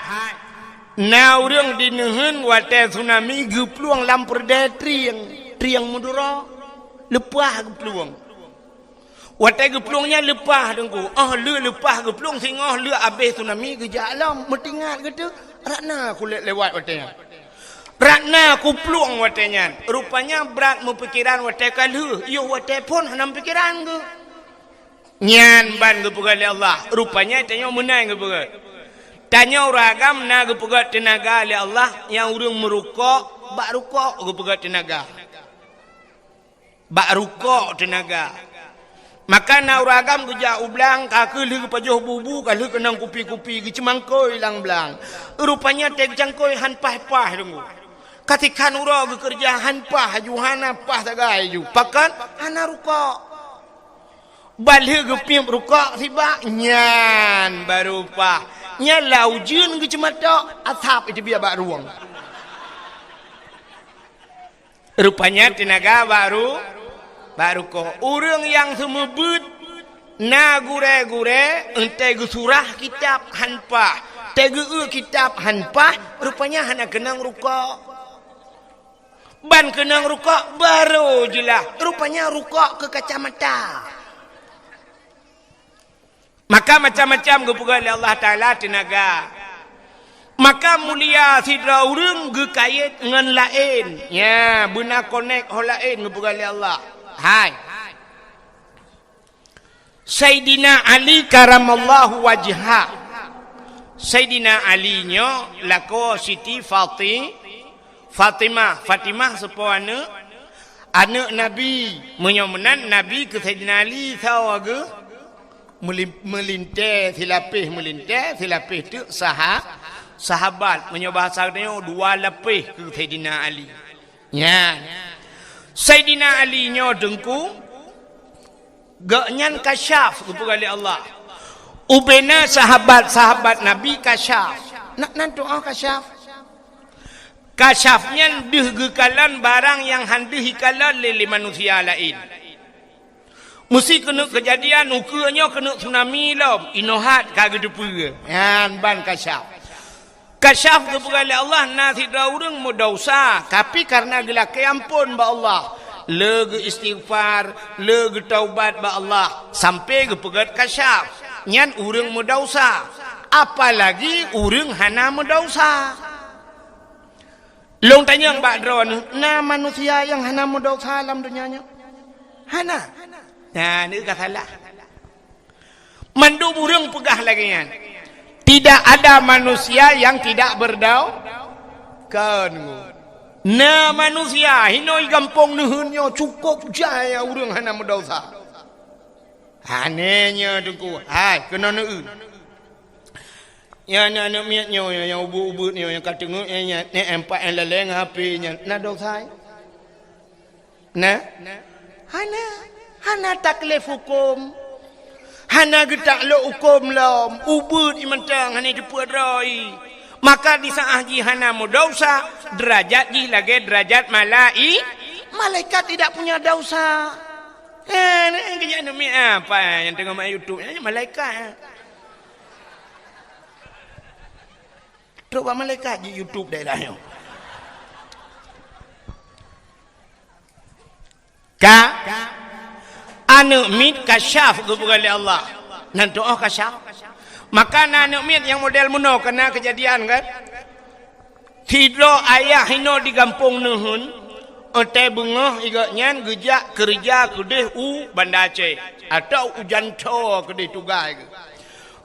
[SPEAKER 1] Na orang di nehen watai tsunami gepluang lampur dah triang mudura lepah gepluang watai gepluangnya lepah dengku lepah gepluang singah le habis tsunami geja alam metingat gitu ratna kulit lewat watainya ratna ku pluang watainya rupanya berat mempikiran watai kalu yo watai pun hanam pikiran ke nyan ban kepugal Allah rupanya tanya menang kepugal. Tanya ragam na kepegat tenaga oleh Allah yang urang merukuk, bak rukuk kepegat tenaga. Bak rukuk tenaga. Maka na ragam geja ublang kaki li pajoh bubu kali kenang kupi-kupi gecemangkoi lang blang. Rupanya teg jangkoi hanpah-pah dengu. Ketika nura bekerja hanpah juhana pah tagai ju. Pakan hana rukuk. Balih gepim rukuk tiba nyan baru pah. Nya laujun ke cemata asap itu biar bak ruang. Rupanya tenaga baru kok. Orang yang semebut na gure-gure ente surah kitab hanpah. Tege kitab hanpah rupanya hana kenang rukuk. Ban kenang rukuk baru jelah. Rupanya rukuk ke kacamata. Maka macam-macam kepugal Allah Ta'ala tenaga. Maka mulia sidra urang gekait dengan lain. Ya, benar connect hal lain kepugal Allah. Hai. Sayyidina Ali karamallahu wajha. Sayyidina Ali nyo lako Siti Fatimah sepuana anak Nabi menyomenan Nabi ke Sayyidina Ali sawaga melintir silapih tu sahabat menyebahasa dia dua lapih ke Saidina Ali. Ya. Saidina Ali nyo dengku gaknyan kasyaf kepada Allah. Ubena sahabat-sahabat Nabi kasyaf. Nak doa kasyaf. Kasyafnya deh gekalan barang yang handih hikalan lele manusia lain. Mesti kena kejadian ukanya kena tsunami lah. Inohat kagak depu. Yan ban kasyaf. Kasyaf kepada Allah nasi daurang mudosa. Tapi karena gelak ampun ba Allah. Lega istighfar, lega taubat ba Allah. Sampai ke pegat kasyaf. Nyan urang mudosa. Apalagi urang hana mudosa. Long tanya Mbak Dron, nah manusia yang hana mudosa dalam dunianya. Hana. Nah, ini kata salah. Mandu burung pegah lagi kan. Tidak ada manusia yang tidak kan. Nah manusia hinoi gampong nuhunnya cukup jaya urang hana mudosa. Hanenya dengku. Hai, kena neun. Ya anak miatnya yang ubud-ubudnya yang kata nguknya ni empat yang leleng HP-nya. Nah dosa. Nah. Hana taklif hukum. Hana getak lo hukum lom. Ubud imantang hana jeput roi. Maka di saat ji hana mudosa, derajat ji lagi derajat malaikat tidak punya dosa. Ni kerja ni apa yang tengok main YouTube ni malaikat. Coba malaikat di YouTube daerahnya. Anu mit kasyaf kepada Allah. Nan doa kasyaf. Maka anu mit yang model muno kena kejadian kan. Tidro ayah hino di kampung nuhun. Ote bengah igaknya gejak kerja kedeh Banda Aceh atau ujanto kedeh tugai.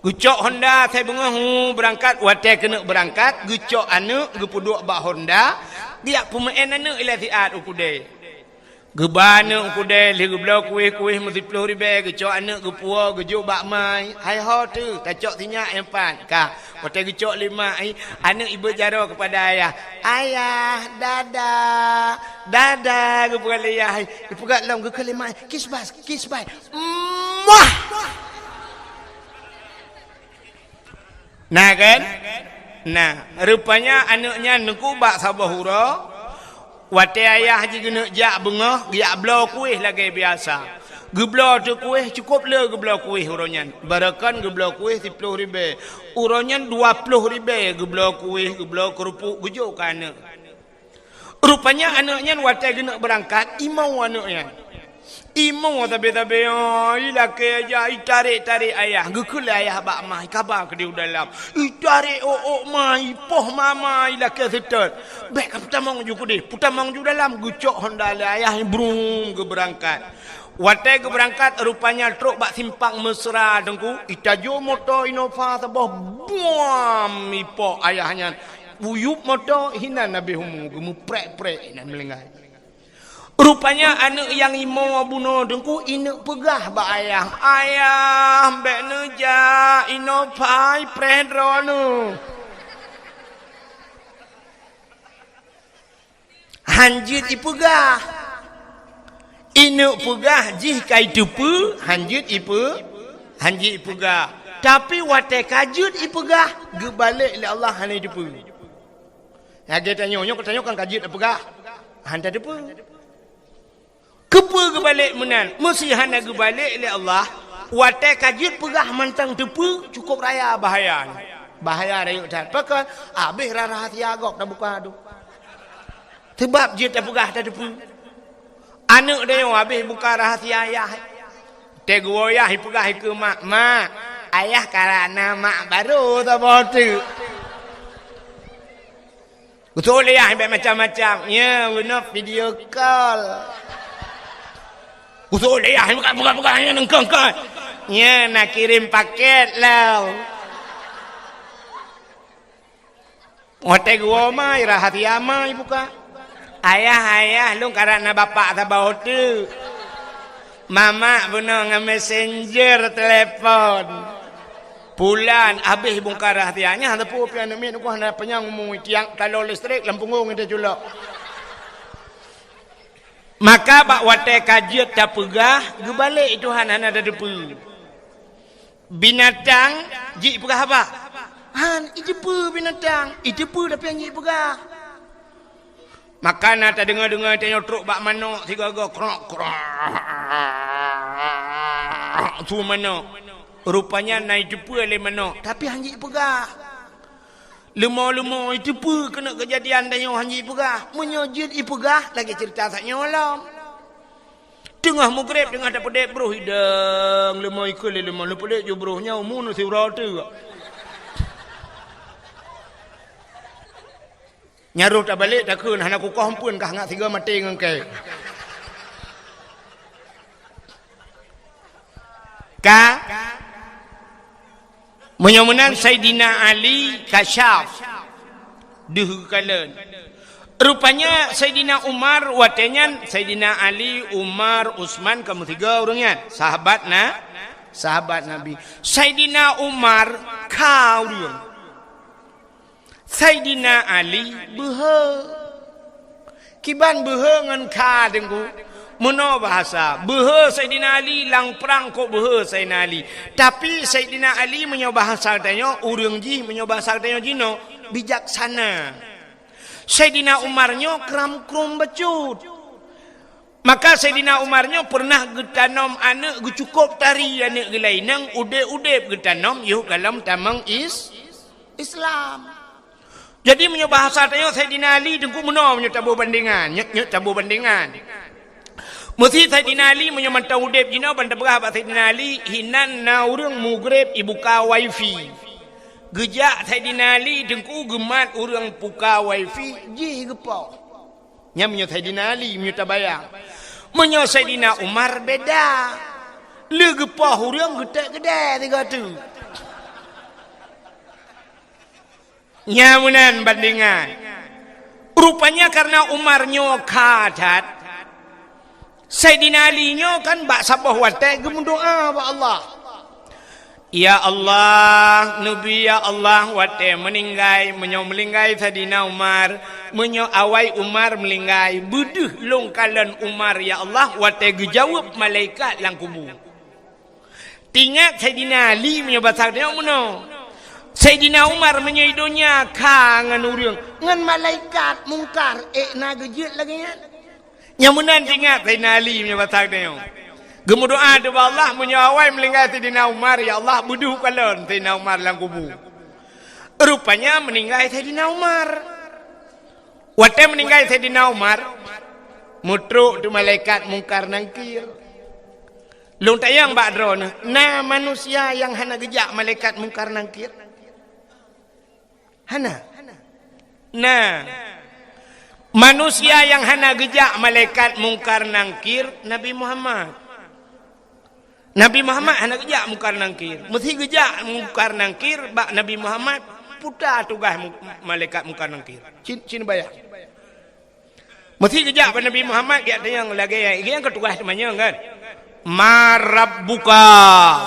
[SPEAKER 1] Gucok Honda saya bengah berangkat wate kena berangkat gucok anu gepuduk bak Honda dia pemain anu ilatiat ukude gebana ukude li geblok kuih mesti 10 ribu gucok anu gepua gujuk bak mai hai ho tu tacok tinyak empat ka wate gucok 5 ai anu ibu jaro kepada ayah dadah gepua ayah gepugat lam gekelima kiss bye muah. Nah kan? Nah, rupanya anaknya nengku bak sabahura. Wate ayah je kena jak bengah, giak belau kuih lagi biasa. Geblau tu kuih cukup le geblau kuih uronyan. Barakan geblau kuih 10 ribu. Uronyan 20 ribu geblau kuih, geblau kerupuk gujuk ke anak. Rupanya anaknya wate kena berangkat, imau anaknya. Imau tabe-tabe ilake aja tarik ayah gekul ayah bak mai kabar ke dia dalam tarik mai poh mama ilake setot bek putamang ju kudi putamang ju dalam gucok Honda ayah brung ke berangkat wate ke berangkat rupanya truk bak simpang mesra dengku itajo motor Innova sabah buam ipo ayahnya buyup motor hina nabi humu gemu prek nan melengah. Rupanya anak yang imo bunuh dengku inek pegah ba ayah mbek neja inopai predronu hanjit ipegah inek pegah jih kai tupu hanjit ipegah tapi wate kajut ipegah gebalik le Allah hane tupu ya dia tanya kan kajut ipegah hanta tupu kepa kebalik menan mesti hana kebalik oleh Allah wate kajut pegah mantang tepu cukup raya bahaya rayuk dan pakai habis rahasia agak dah buka tu sebab dia tak pegah tak tepu anak dia yang habis buka rahasia ayah tegur ayah pegah ke mak ayah karena mak baru tak botu betul ayah macam-macam ya guna video call usul dia buka hanya nengkong kan. Ya nak kirim paket lah. Wate gua mai rahasia mai buka. Ayah lu karena bapak tabah tu. Mama benar dengan messenger telefon. Bulan habis bongkar hatianya hanya pu pian min ku hana penyang ngomong tiang kalau listrik lampung ngita julak. Maka bak wate kajiat tak pegah gebalik itu hana ada depu. Binatang ji pegah apa? Han itu pu binatang, itu pu tapi yang ji pegah. Maka nata dengar-dengar tanya truk bak manok tiga-tiga krok. Tu manok. Rupanya naik jepu oleh manok. Tapi hanji pegah. Lemah-lemah itu pun kena kejadian tanya hanji pegah. Menyojit ipegah lagi cerita tak nyolam. Tengah mugrib tengah dapat dek bro hidang lemah ikut lemah lepas dek jo bro nya umur si rata. Nyaruh tak balik tak kun hana ku kompun kah ngak tiga mati ngengke. Ka menyamunan Sayyidina Ali kasyaf dihukalen. Rupanya Sayyidina Umar watenyan Sayyidina Ali, Umar, Utsman kamu tiga orangnya sahabat Nabi. Sayyidina Umar kau dia. Sayyidina Ali behe. Kiban behe ngan ka dengku. Mana bahasa? Behe Sayyidina Ali lang perang kok behe Sayyidina Ali. Tapi Sayyidina Ali menyoba bahasa tanya urang ji menyoba bahasa tanya jino bijaksana. Sayyidina Umarnya kram-krum becut. Maka Sayyidina Umarnya pernah getanom anak cukup tari anak gelainang ude-ude getanom yuk dalam tamang Islam. Jadi menyoba bahasa tanya Sayyidina Ali dengku mana menyoba bandingan, nyek tabu bandingan. Mesti Sayyidina Ali menyamantau udep jina banda berah Sayyidina Ali hinan na urang mugrib ibuka wifi. Gejak Sayyidina Ali dengku gemat urang buka wifi ji gepau. Nya menyo Sayyidina Ali menyo tabayang. Menyo Sayyidina Umar beda. Le gepau urang gede-gede tiga tu. Nyamunan bandingan. Rupanya karena Umarnya kadat Sayyidina Ali nyo kan bak sabah wate gem doa ba Allah. Ya Allah, Nabi ya Allah wate meninggai menyo melinggai Sayyidina Umar, menyo awai Umar melinggai buduh longkalan Umar ya Allah wate gejawab malaikat lang kubur. Tingat Sayyidina Ali menyo basak dia mono. Sayyidina Umar menyo idonya kangan urang ngan malaikat mungkar na gejut lagi nya. Nyamunan ingat Sayyidina Ali punya batak dia. Gemu doa doa Allah menyawai melingkai Sayyidina Umar ya Allah buduh kalon Sayyidina Umar lang kubur. Rupanya meninggal Sayyidina Umar. Wate meninggal Sayyidina Umar mutruk tu malaikat mungkar nangkir. Long tayang badro na manusia yang hana gejak malaikat mungkar nangkir. Hana. Nah. Manusia yang hana gejak malaikat mungkar nangkir Nabi Muhammad. Nabi Muhammad hana gejak mungkar nangkir. Mesti gejak mungkar nangkir bak Nabi Muhammad putar tugas malaikat mungkar nangkir. Cin bayar. Mesti gejak bak Nabi Muhammad dia yang lagi yang ketugas temannya kan. Marabbuka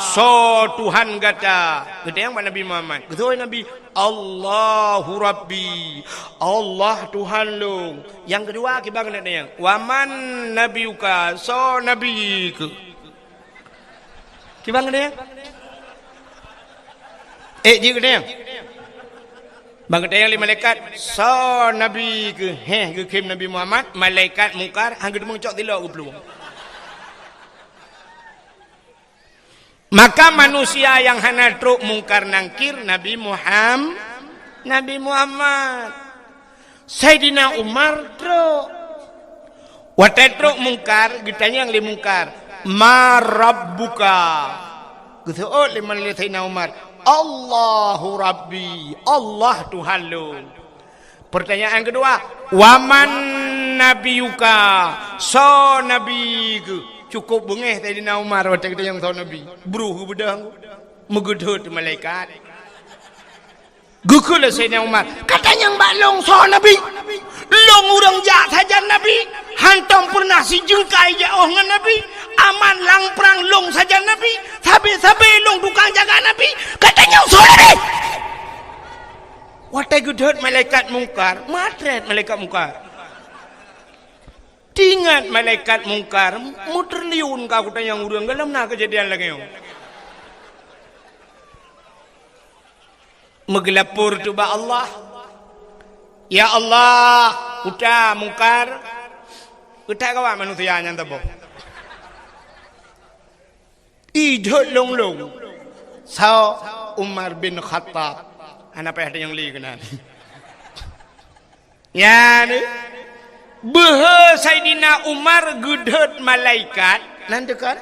[SPEAKER 1] so Tuhan kata kata yang Nabi Muhammad kata Nabi Allahu Rabbi Allah Tuhan lu. Yang kedua kita kena yang waman nabiuka so nabiku kita kena yang jika kena yang bang kata yang lima malaikat so nabi ke kekim Nabi Muhammad malaikat mungkar hang gedung cok tilok ke peluang. Maka manusia yang hana truk mungkar nangkir Nabi Muhammad. Sayyidina Umar truk. Wate truk mungkar, ditanya yang li mungkar. Ma rabbuka. Gitu oh liman li Sayyidina Umar. Allahu Rabbi. Allah Tuhan lu. Pertanyaan kedua. Waman nabiyuka. So nabiku. Cukup bengeh Sayyidina Umar waktu kita yang tahu Nabi beruh bedang megedut malaikat gukul Sayyidina Umar katanya mbak long so Nabi long urang jak saja Nabi hantam pernah si jengkai jauh dengan Nabi aman lang perang long saja Nabi, sabi long tukang jaga Nabi, katanya sorry. Watai gudut malaikat mungkar, matret malaikat mungkar. Tingat malaikat mungkar, muter liun kau tanya urang dalam na kejadian lagi yo. Megelapur tu ba Allah. Ya Allah, uta mungkar. Uta kawa manusia nya tabo. Idot long. Sao Umar bin Khattab. Ana pa ada yang li kenan. Ya ni. Behe Saidina Umar gudut malaikat nanti kan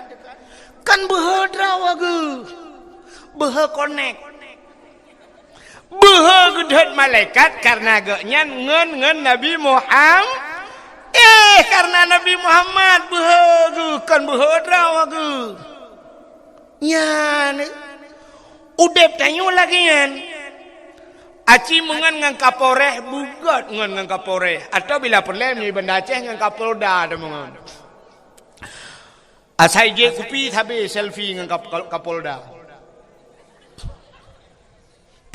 [SPEAKER 1] behe drawa ge behe connect behe gudut malaikat karena ge ngen Nabi Muhammad karena Nabi Muhammad behe ge kan behe drawa ge nyan udep tanyo lagi nyan aci mengan ngan Kapolres bugat ngan Kapolres atau bila perlem ni benda Aceh ngan Kapolda ada mengan asai je kupi tapi selfie ngan Kapolda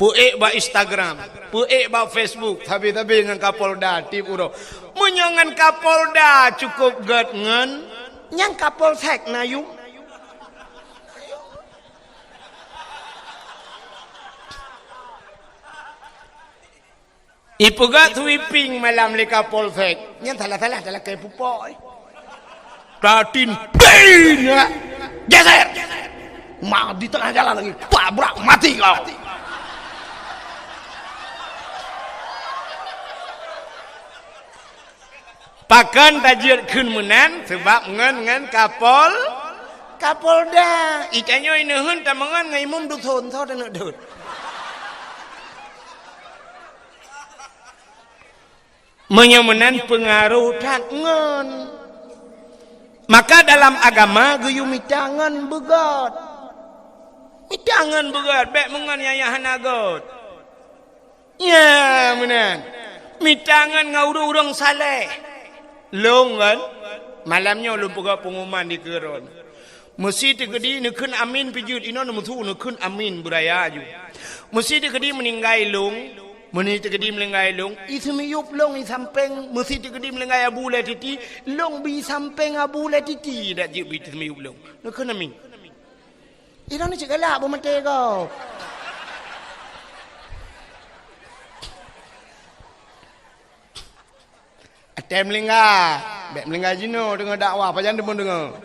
[SPEAKER 1] puek ba Instagram puek ba Facebook tapi ngan Kapolda tip uro menyongan Kapolda cukup gat ngan nyang Kapolsek nayung ipugat sweeping malam leka polsek nyan salah kayak pupoy tatin bin geser mah di tengah jalan lagi tabrak mati kau pakan tajir kun menan sebab ngan Kapolda ikanyo ini hun tamangan ngai mum dusun so dan dut menyemenan pengaruh tangan maka dalam agama geyu mitangan begat bek mengan yayahan agot ya menan mitangan ngau urang saleh long kan malamnya lu pega pengumuman di keron mesti tegedi nekeun amin pijut ino mutu nekeun amin budaya aju mesti tegedi meninggai long meni tegedi melengai long ismiyup long i sampeng mesti tegedi melengai abu le titi long bi sampeng abu le titi dak je bi ismiyup long no kena mi ira ni cegala bo mate ko atem melengai bek melengai jino dengan dakwah pajan demun dengar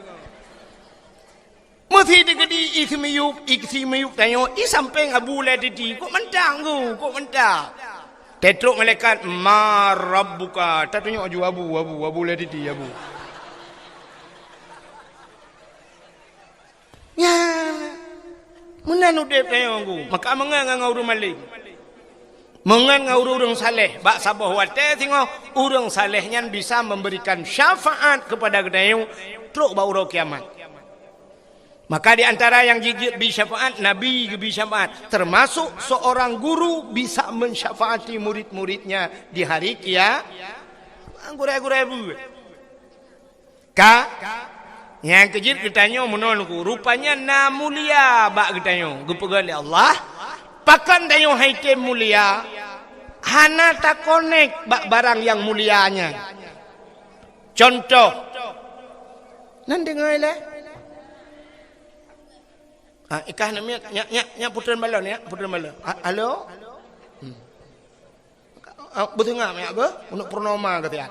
[SPEAKER 1] mesti tegedi ismiyup tanyo i sampeng abu le titi kok mentang kok mentang tetruk malaikat ma rabbuka tak tunjuk aju abu le titi abu ya menan udep tanyo ku maka mengan ngau malik mengan ngau urang saleh bak sabah wate tengok urang saleh nyan bisa memberikan syafaat kepada gedayu truk ba urang kiamat. Maka di antara yang gigit bisyafaat, Nabi bisyafaat. Termasuk seorang guru bisa mensyafaati murid-muridnya di hari kiamat. Gurai-gurai bu. Yang kejit ketanya menolku. Rupanya na mulia bak ketanya. Gupegali Allah. Pakan tayo haike mulia. Hana tak connect bak barang yang mulianya. Contoh. Nan dengar lah. Ikah namanya nya putran balon ya putran balon halo betul ngak mak be untuk purnama kata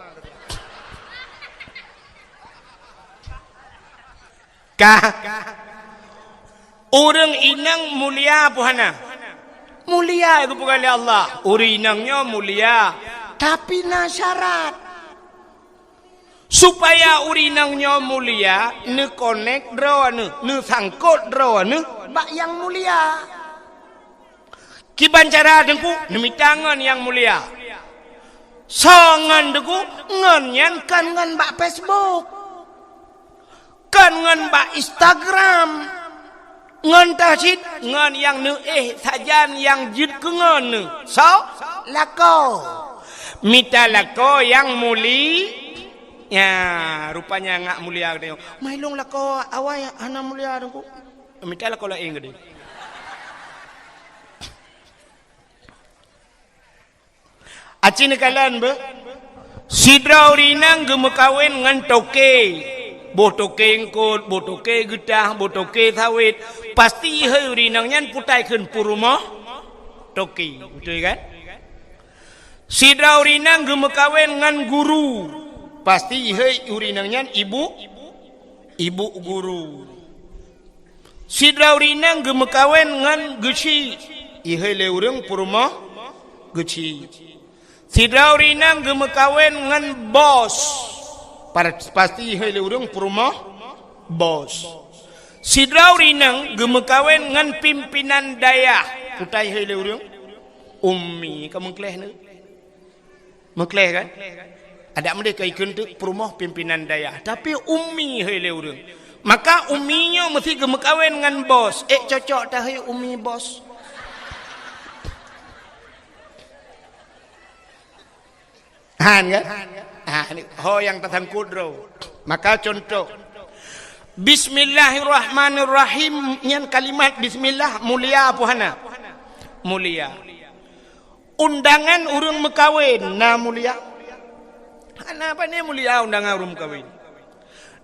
[SPEAKER 1] orang inang mulia puhana mulia itu bukan Allah orang inangnya mulia tapi na syarat supaya urinangnya mulia ne connect draw ne sangkut draw ne bak yang mulia kiban cara dengku demi tangan yang mulia songan dengku ngan kan ngan bak Facebook kan ngan bak Instagram ngan tasid ngan yang ne sajan yang jid ke ngan ne so lako mita lako yang Ya, rupanya ngak mulia dia. Mailong lah kau awai anak mulia aku. Minta lah kau lah ing gede. Acin kalian be. Sidra urinang gemekawin ngan toke. Botoke engkot, botoke getah, botoke sawit. Pasti he urinang nyan putai kun purumah toke. Betul kan? Sidra urinang gemekawin ngan guru. Pasti he urinang nyan ibu guru. Sidra urinang gemekawin ngan geci. Ihe le urang purumah geci. Sidra urinang gemekawin ngan bos. Pasti ihe le urang purumah bos. Sidra urinang gemekawin ngan pimpinan daya. Putai ihe le urang ummi. Kamu keleh ni? Mekleh kan? Ada mereka ikut tu perumah pimpinan daya. Tapi ummi hele urang. Maka umminya mesti gemekawin dengan bos. Cocok dah he ummi bos. Han kan? Ni ho yang tersangkut ro. Maka contoh. Bismillahirrahmanirrahim. Yang kalimat bismillah mulia apa hana? Mulia. Undangan urang mekawin na mulia. Apa ni mulia undangan urang mekawin?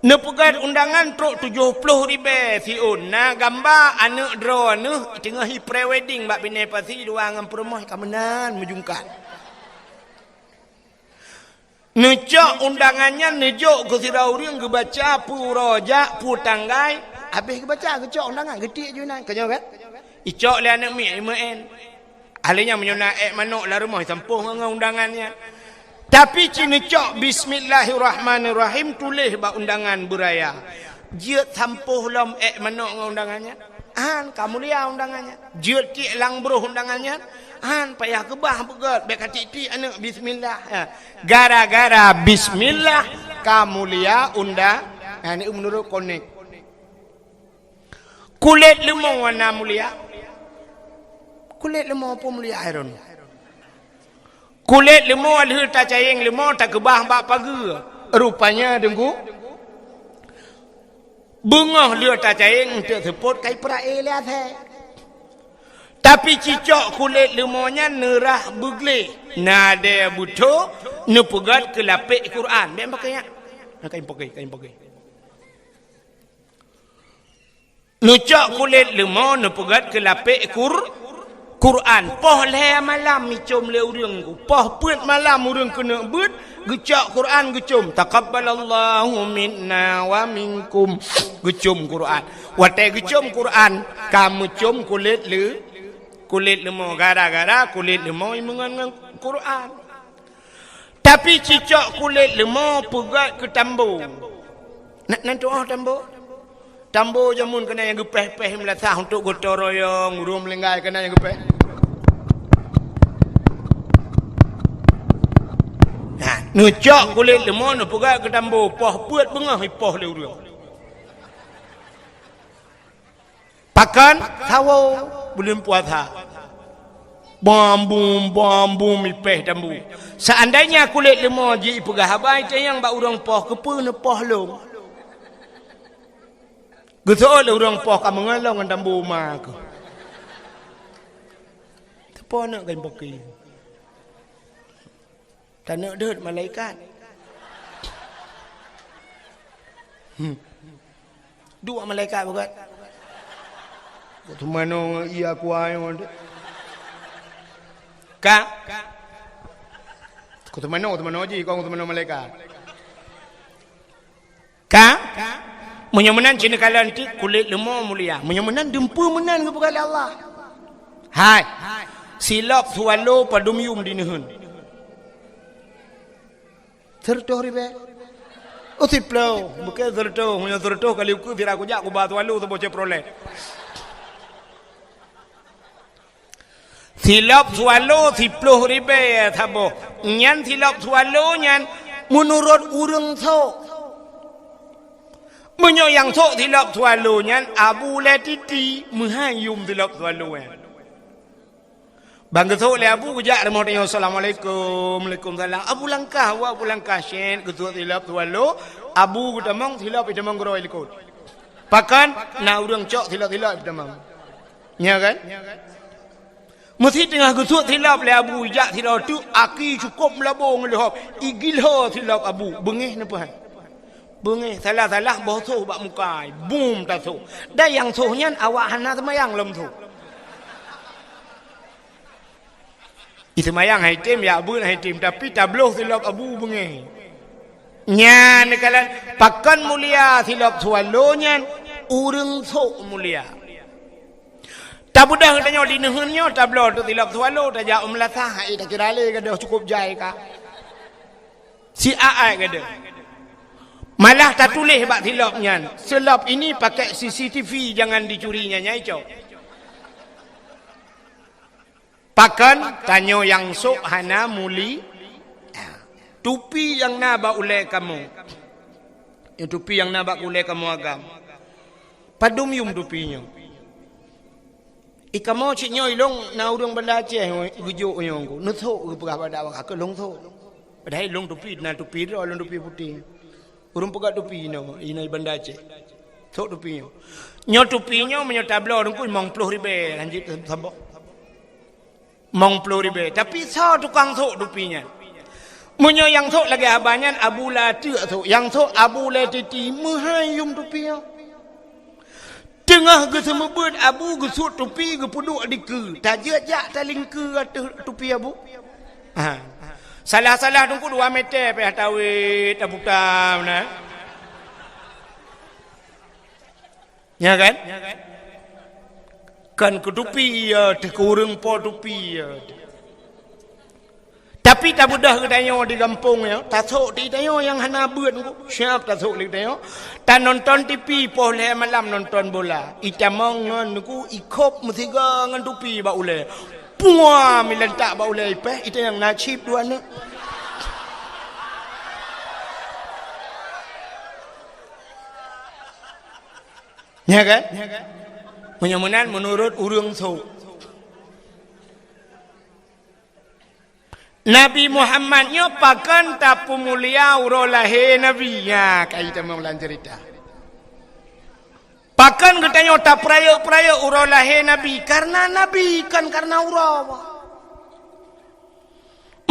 [SPEAKER 1] Nepegat undangan truk 70 ribu siun. Na gambar anak draw anak tengah hi pre-wedding bak bini pasi dua dengan perempuan kamenan menjungkat. Necok undangannya nejok ke sirau urang ke baca purojak putanggai. Habis ke baca ke cok undangan getik je nak kenyo kan? Icok le anak mi MN. Ahlinya menyona manok lah rumah sampuh dengan undangannya. Tapi cina cok bismillahirrahmanirrahim tulis bak undangan beraya. Jiat sampuh lom manok dengan undangannya. Han kamu lihat undangannya. Jiat tik lang beruh undangannya. Han payah kebah begat. Baik kati-tik anak bismillah. Gara-gara bismillah kamu lihat undang. Ini menurut konek. Kulit lemau warna mulia. Kulit lemau apa mulia iron? Kulit lemau alih tak cayeng lemau tak kebah bak pagi. Rupanya dengku. Bunga dia tak cayeng untuk seput kai perae lihat hai. Tapi cicok kulit lemaunya nerah begle. Nada buto nepegat ke lapik Quran. Biar pakainya. Kain pakai. Nucak kulit lemau nepegat ke lapik Quran. Poh le malam micom le urang ku. Poh put malam urang kena but gecak Quran gecum. Taqabbalallahu minna wa minkum. Gecum Quran. Watai gecum Quran, kamu cum kulit lemau gara-gara kulit lemau mengan Quran. Tapi cicak kulit lemau pegat ke tambo. Nak doa tambo? Tambo jamun kena yang gepeh-peh melasah untuk gotong royong, urung melenggai kena yang gepeh. Nah, nucak kulit lemau nu pegat ke tambo, poh puat bengah poh le urang. Pakan tawo belum puasa. Bambu mipeh tambo. Seandainya kulit lemau ji pegah habai tayang bak urang poh kepe ne poh long. Betul orang poh kamu ngalong dengan tambu mak. Tepo nak kain poki. Tak nak dut malaikat. Dua malaikat bukan. Tu mana ia kuai orang tu. Kak. Kau tu mana je kau tu mana malaikat. Kak. Menyemenan cina kalian tu kulit lemau mulia. Menyemenan dempu menan kepada Allah. Hai. Silap swallow padum yum dinehun. Tertoh ribe. Oh tiplau. Bukan tertoh. Punya tertoh kali aku biar aku jak aku bat swallow tu bocah proleh. Silap swallow tiplau ribe thabo. Nyan silap swallow nyan menurut urang so. Menyoyang sok tilap swallow nyan Abu Latiti menghayum tilap swallow. Bang getuk le Abu gejak remah tanya assalamualaikum, waalaikumsalam. Abu langkah wa Abu langkah syen getuk tilap tualo. Abu gutamang tilap itamang geroi likut. Pakan na urang cok tilap itamang. Nya kan? Mesti tengah getuk tilap le Abu jak tilap tu aki cukup melabung lehop. Igilho tilap Abu bengih napa han? Bengih salah-salah bosoh bak mukai. Boom tak so. Dah yang sohnyan awak hana semayang lem tu. Semayang hai tim ya Abu hai tim tapi tabloh silap Abu bengih. Nya nekalan pakan mulia silap sualonya urang sok mulia. Tabudah tanya di nehunnya tabloh tu silap sualo taja umlatah ai tak kira le gadah cukup jai ka. Si ai gadah. Malah tak tulis bak silapnya. Silap ini pakai CCTV jangan dicurinya nyai cok. Pakan tanya yang sok hana muli tupi yang naba ulai kamu. Tupi yang naba ulai kamu agam. Padum yum tupinya. Ikamo cik nyoy long na urang benda Aceh gujuk nyong ko. Nu thok ke berapa dak wak ke long thok. Padahal long tupi na tupi ro long tupi putih. Urang pegat tupi no ina benda Aceh. Thok tupinya. Nyo tupinya menyo tablo dengku mong 10 ribu lanjut sabok. Mong 10 ribu. Tapi sao tukang thok tupinya. Menyo yang thok lagi abanyan Abu la tek thok. Yang thok Abu la titi mahayum tupinya. Tengah ke semebut Abu ke sut tupi ke puduk di ke. Tak jak taling ke tupi Abu. Ha. Salah-salah tunggu 2 meter peh tawit tabutam nah. Ya kan? Kan ke tupi ya kurang po tupi ya. Tapi tak mudah ke tanya di kampung ya. Tak sok di tanya yang hana beut ku. Siap tak sok di tanya. Tak nonton TV boleh malam nonton bola. Itamang ngan ku ikop mesti ngan tupi ba ule. Puah milentak ba ule peh itu yang nasib dua nak. Ya kan? Menyamunan menurut urang sok. Nabi Muhammad nyo pakan tapu mulia urolahe Nabi ya kaita maulan cerita. Pakan katanya tak praya urolahe Nabi karena Nabi kan karena urawa.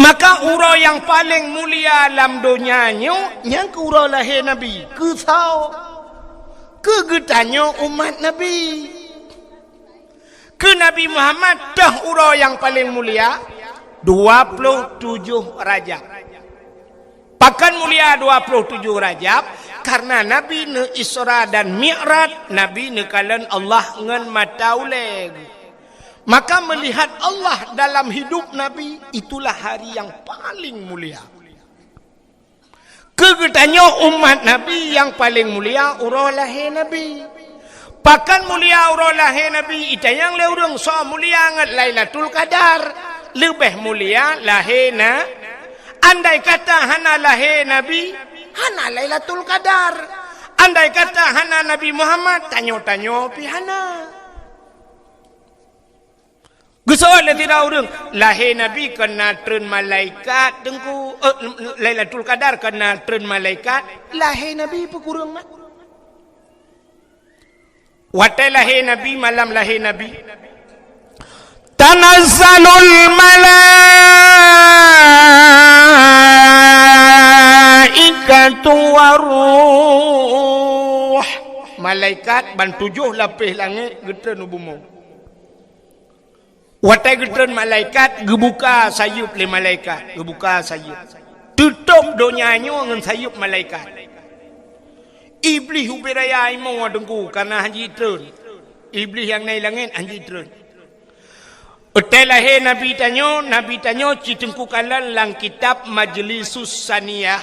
[SPEAKER 1] Maka ura yang paling mulia dalam dunia nyo yang ke urolahe Nabi ke sao ke getanyo umat Nabi. Ke Nabi Muhammad dah ura yang paling mulia 27 Rajab. Pakan mulia 27 Rajab karena Nabi ne Isra dan Mi'raj, Nabi ne kalan Allah ngan matauleg. Maka melihat Allah dalam hidup Nabi itulah hari yang paling mulia. Kegetanya umat Nabi yang paling mulia urolahe Nabi. Pakan mulia urolahe Nabi itayang leurung so mulia ngat Lailatul Qadar. Lebih mulia lahena. Andai kata hana lahe Nabi, hana Lailatul Qadar. Andai kata hana Nabi Muhammad, tanyo-tanyo pi hana. Gesoal tidak urang lahe Nabi kena tren malaikat dengku Lailatul Qadar kena tren malaikat lahe Nabi pekurang mat. Watai lahe Nabi malam lahe Nabi. Tanazzalul malaikatu waruh. Malaikat ban 7 lapis langit getren bumi. Watai getren malaikat gebuka sayup le malaikat, gebuka sayup. Tutup donyanya dengan sayup malaikat. Iblis ubiraya imo dengku karena haji tren. Iblis yang naik langit haji tren. Utailah Nabi tanyo citengku kalan lang kitab Majlisus Saniyah.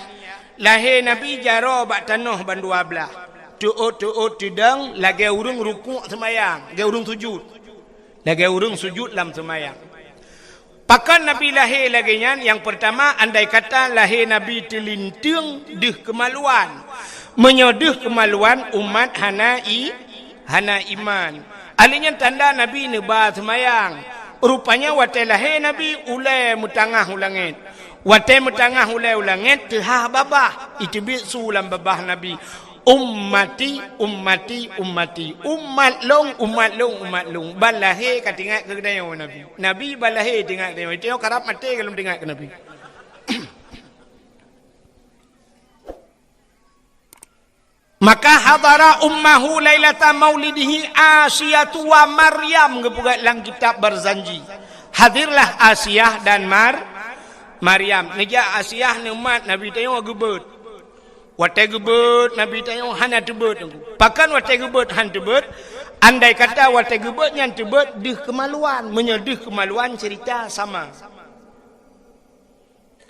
[SPEAKER 1] Lahir Nabi jaro bak tanah ban 12. Tuut tidang lagi urung rukuk semayang, lagi urung sujud. Lagi urung sujud dalam semayang. Pakan Nabi lahir lagi yang pertama andai kata lahir Nabi telintung deh kemaluan. Menyodeh kemaluan umat hana iman. Alinya tanda Nabi neba semayang. Rupanya wate lahir Nabi ulai mutangah ulangit. Wate mutangah ulai ulangit tehah babah. Itu sulam babah Nabi. Ummati, ummati, ummati. Umat long, umat long, umat long. Balahir kat tinggal ke kedai Nabi. Nabi balahir tinggal ke kedai. Tengok karap mati kalau tinggal ke Nabi. Maka hadara ummahu lailata maulidihi Asiyatu wa Maryam gepugat lang kitab berzanji. Hadirlah Asiyah dan Maryam. Nija Asiyah ni umat Nabi tengok gebet. Watai gebet Nabi tengok hana tebet. Pakan watai gebet han tebet. Andai kata watai gebet yang tebet dih kemaluan, menyedih kemaluan cerita sama.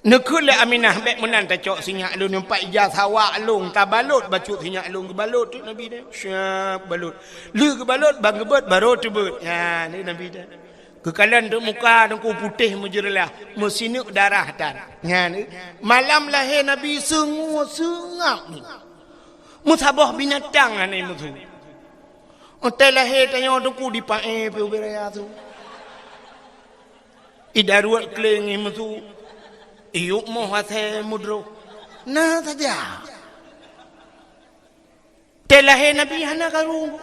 [SPEAKER 1] Nekul Aminah bek menan ta cok sinyak lu nampak ijazah awak long ta balut bacut sinyak long ke balut tu Nabi dia. Syap balut. Lu ke balut bang gebet baru tebet. Ya ni Nabi dia. Kekalan tu muka dengku putih menjerlah, mesinuk darah tan. Ya ni. Malam lahir Nabi sengak ni. Musabah binatang ni mutu. Otai lahir tanya dengku di pae pe beraya tu. Idaruat kleng ni mutu. Iyuk moh hati mudro. Nah saja. Telahir Nabi hana karung.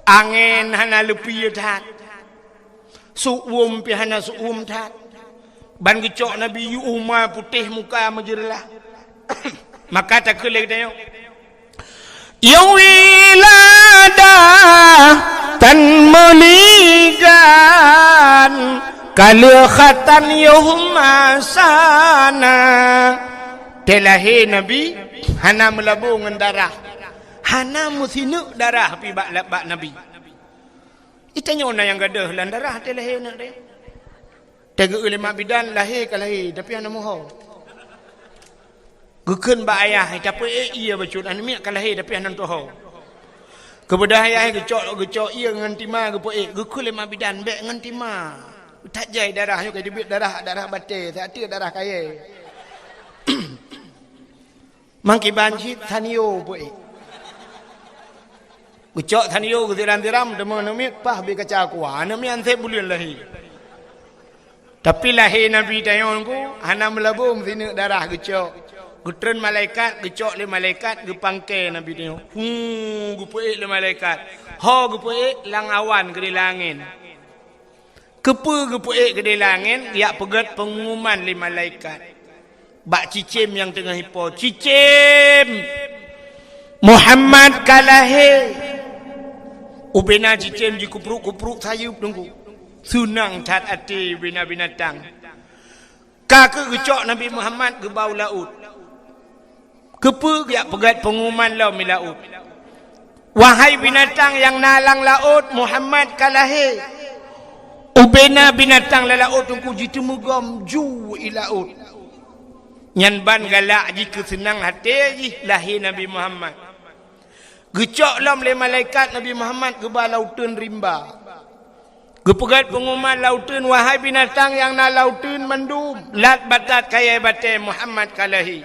[SPEAKER 1] Angin hana lepi tat. Su'um pi hana su'um tat. Ban gecok Nabi yu umar putih muka menjerlah. Maka tak kelek tengok. Yang wilada tan meligan. Kalau khatan yuhum asana. Telahir Nabi hana melabung dengan darah. Hana musinuk darah pi bak Nabi. Itanya orang yang gadah lan darah telahir nak dia. Tega ulama bidan lahir ke lahir tapi hana moho. Gekeun bak ayah tapi ia bacut anu miak ke lahir tapi hana toho. Kepada ayah gecok ia ngan timah gepo gekul ulama bidan bek ngan timah. Tak jai darahnya kaya dibit darah batil, tak ada darah kaya. Mangki banjit thanio pun. Ucok thanio ke tiram-tiram demo namit pah be kaca kuah. Nama yang saya bulan lahir. Tapi lahir Nabi tayon ku hana melabung sini darah gecok. Gutren malaikat gecok le malaikat gepangke Nabi tayon. Gupuik le malaikat. Ho gupuik lang awan ke langit. Kepuik ke langit, dia pegat pengumuman li malaikat. Bak cicim yang tengah hipo. Cicim! Muhammad kalahir. Ubena cicim di kupruk-kupruk sayup tunggu. Sunang tat hati bina binatang. Kakak gecok Nabi Muhammad ke bau laut. Kepuik dia pegat pengumuman lau mi laut. Wahai binatang yang nalang laut, Muhammad kalahir. Ubena binatang lalaut tungku jitu mugam ju ilaut. Nyan ban galak jika senang hati ji lahir Nabi Muhammad. Gecok lam le malaikat Nabi Muhammad ke lautan rimba. Gepegat pengumuman lautan wahai binatang yang na lautan mendum. Lat batat kaya batai Muhammad kalahi.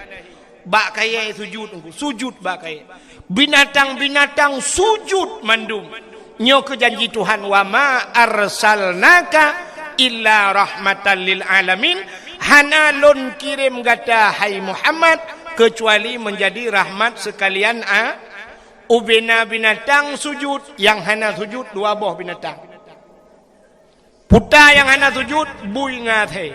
[SPEAKER 1] Bak kaya sujud tungku. Sujud bak kaya. Binatang-binatang sujud mandum. Nyo ke janji Tuhan wa ma arsalnaka illa rahmatan lil alamin. Hana lon kirim gata hai Muhammad kecuali menjadi rahmat sekalian ubena binatang sujud. Yang hana sujud dua buah binatang. Puta yang hana sujud bui ngathe.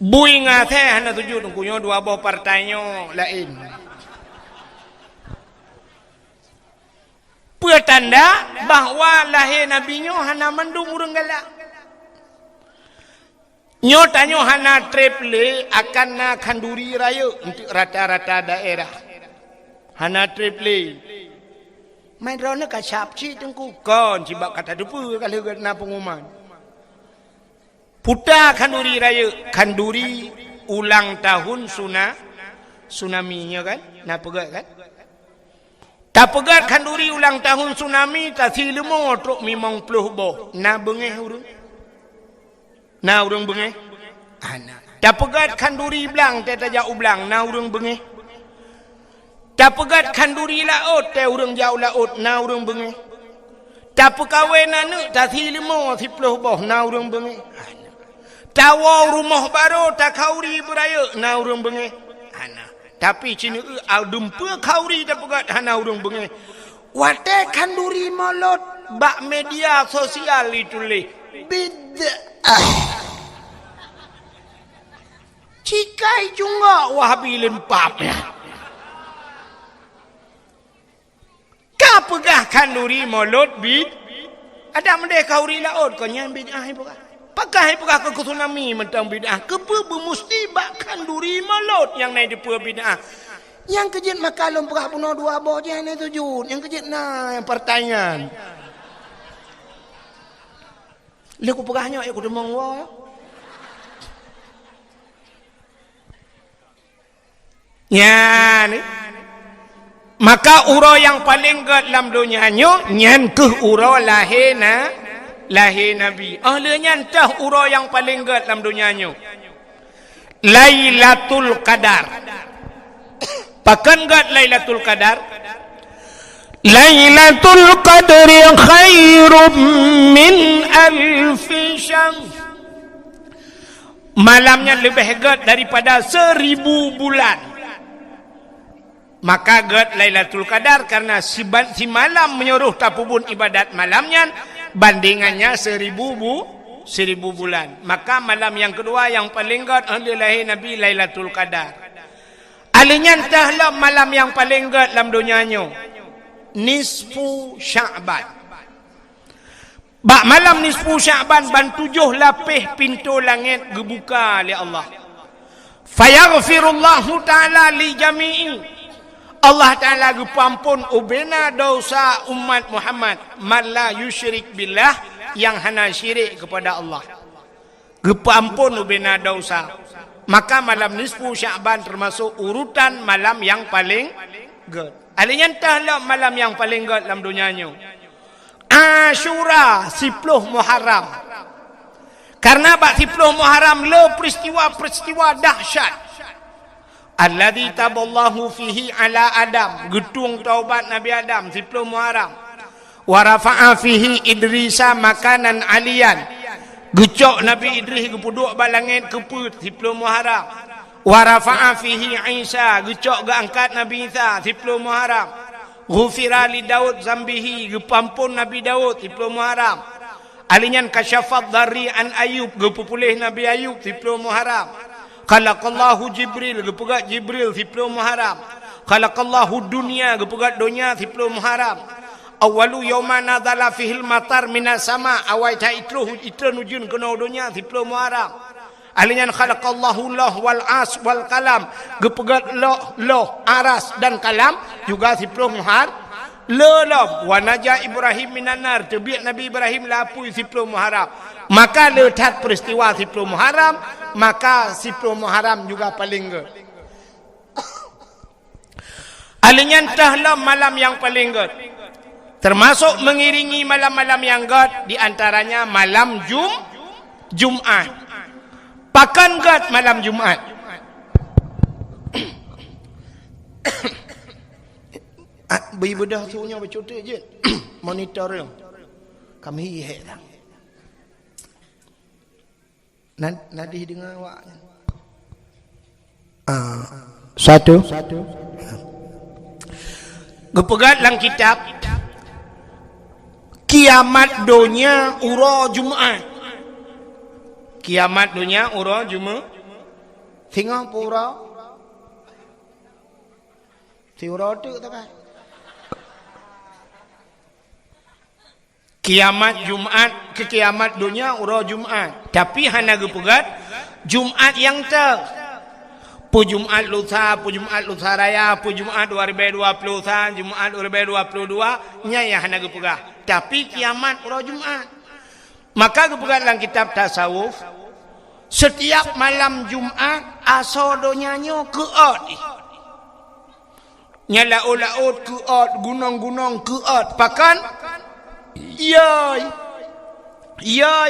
[SPEAKER 1] Bui ngathe hana sujud kunyo dua buah partainya lain. Pertanda bahawa lahir Nabi nyo hana mendung urang galak. Nyo tanyo hana triple akan na kanduri raya untuk rata-rata daerah. Hana triple. Main rona ka syapci tengku kon cibak kata depu kalau na pengumuman. Puta kanduri raya, kanduri ulang tahun tsunami nya kan? Na pegat kan? Tak pegat kanduri ulang tahun tsunami tak silemo truk mimong puluh boh. Na bengeh urang. Na urang bengeh. Ana. Tak pegat kanduri belang te tajak ublang na urang bengeh. Tak pegat kanduri laut te urang jau laut na urang bengeh. Tak perkahwin anak, tak silimo, siploh boh, na urang bengi. Tawa rumah baru, tak kauri beraya, na urang bengi. Tapi cina dumpa kauri tak pegat, na urang bengi. Wate kanduri molot, bak media sosial itu le. Bid'ah. Cikai juga wahabi lempapnya. Kau pegah kanduri molot bid. Ada mendek kauri laut kau nyan bid'ah pegah. Pakai pegah ke tsunami mentang bid'ah. Kepa bermusti bak kanduri molot yang naik depa bid'ah. Yang kejut makalum pegah bunuh dua boh je ni tujuh. Yang kejut nah yang pertanyaan. Dia aku pegahnya aku demang wah. Ya ni. Maka uro yang paling gat dalam dunia nyan ke uro lahir Nabi. Ahli nyan tah uro yang paling gat dalam dunia Lailatul Qadar. Pakan gat Lailatul Qadar. Lailatul Qadri khairum min alfi syahr. Malamnya lebih gat daripada 1000 bulan. Maka gat Lailatul Qadar karena si malam menyuruh tapubun ibadat malamnya bandingannya 1000 bulan. Maka malam yang kedua yang paling gat ahli lahir Nabi Lailatul Qadar. Alinya entahlah malam yang paling gat dalam dunianya. Nisfu Sya'ban. Bak malam nisfu Sya'ban ban 7 lapis pintu langit gebuka oleh Allah. Fayaghfirullahu ta'ala li jami'i. Allah Ta'ala gepampun ubena dosa umat Muhammad man la yusyrik billah yang hana syirik kepada Allah. Gepampun ubena dosa. Maka malam nisfu Sya'ban termasuk urutan malam yang paling good. Alinya entahlah malam yang paling good dalam dunianya. Ashura 10 Muharram. Karena bak 10 Muharram le peristiwa dahsyat. Alladzi taballahu fihi ala Adam. Getung taubat Nabi Adam 10 Muharram. Wa rafa'a fihi Idrisa makanan aliyan. Gecok Nabi Idris gepuduk balangit keput 10 Muharram. Wa rafa'a fihi Isa gecok geangkat Nabi Isa 10 Muharram. Ghufira li Daud zambihi gepampun Nabi Daud 10 Muharram. Alinyan kasyafat dari an Ayub gepupulih Nabi Ayub 10 Muharram. Khalaqallahu Jibril gepegat Jibril 10 Muharram. Khalaqallahu dunia gepegat dunia 10 Muharram. Awalu yawma nadala fihil matar minas sama awai ta itruh nujun kena dunia 10 Muharram. Alinyan khalaqallahu loh wal as wal kalam gepegat loh aras dan kalam juga 10 Muharram. Lelam wa naja Ibrahim minanar tebiak Nabi Ibrahim lapui 10 Muharram. Maka letak peristiwa 10 Muharram, maka 10 Muharram juga paling good. Alinya entahlah malam yang paling good. Termasuk mengiringi malam-malam yang good di antaranya malam Jumat. Pakan good malam Jumat. Beri bedah suruhnya bercuti je. Monitor yang. Kami hihek dah. Nadih dengan awaknya. Satu. Gepegat dalam kitab. Kiamat dunia ura Jumaat. Kiamat dunia ura Jumaat. Tengok pura. Tiura tu tak kan? Kiamat Jumaat ke kiamat dunia ura Jumaat. Tapi hana gepegat Jumaat yang tak. Pu Jumaat lusa raya, pu Jumaat 2020, Jumaat 2022 nya ya hana gepegat. Tapi kiamat ura Jumaat. Maka gepegat dalam kitab tasawuf setiap malam Jumaat asal donyanya keot. Nya laut keot, gunung keot. Pakan Yai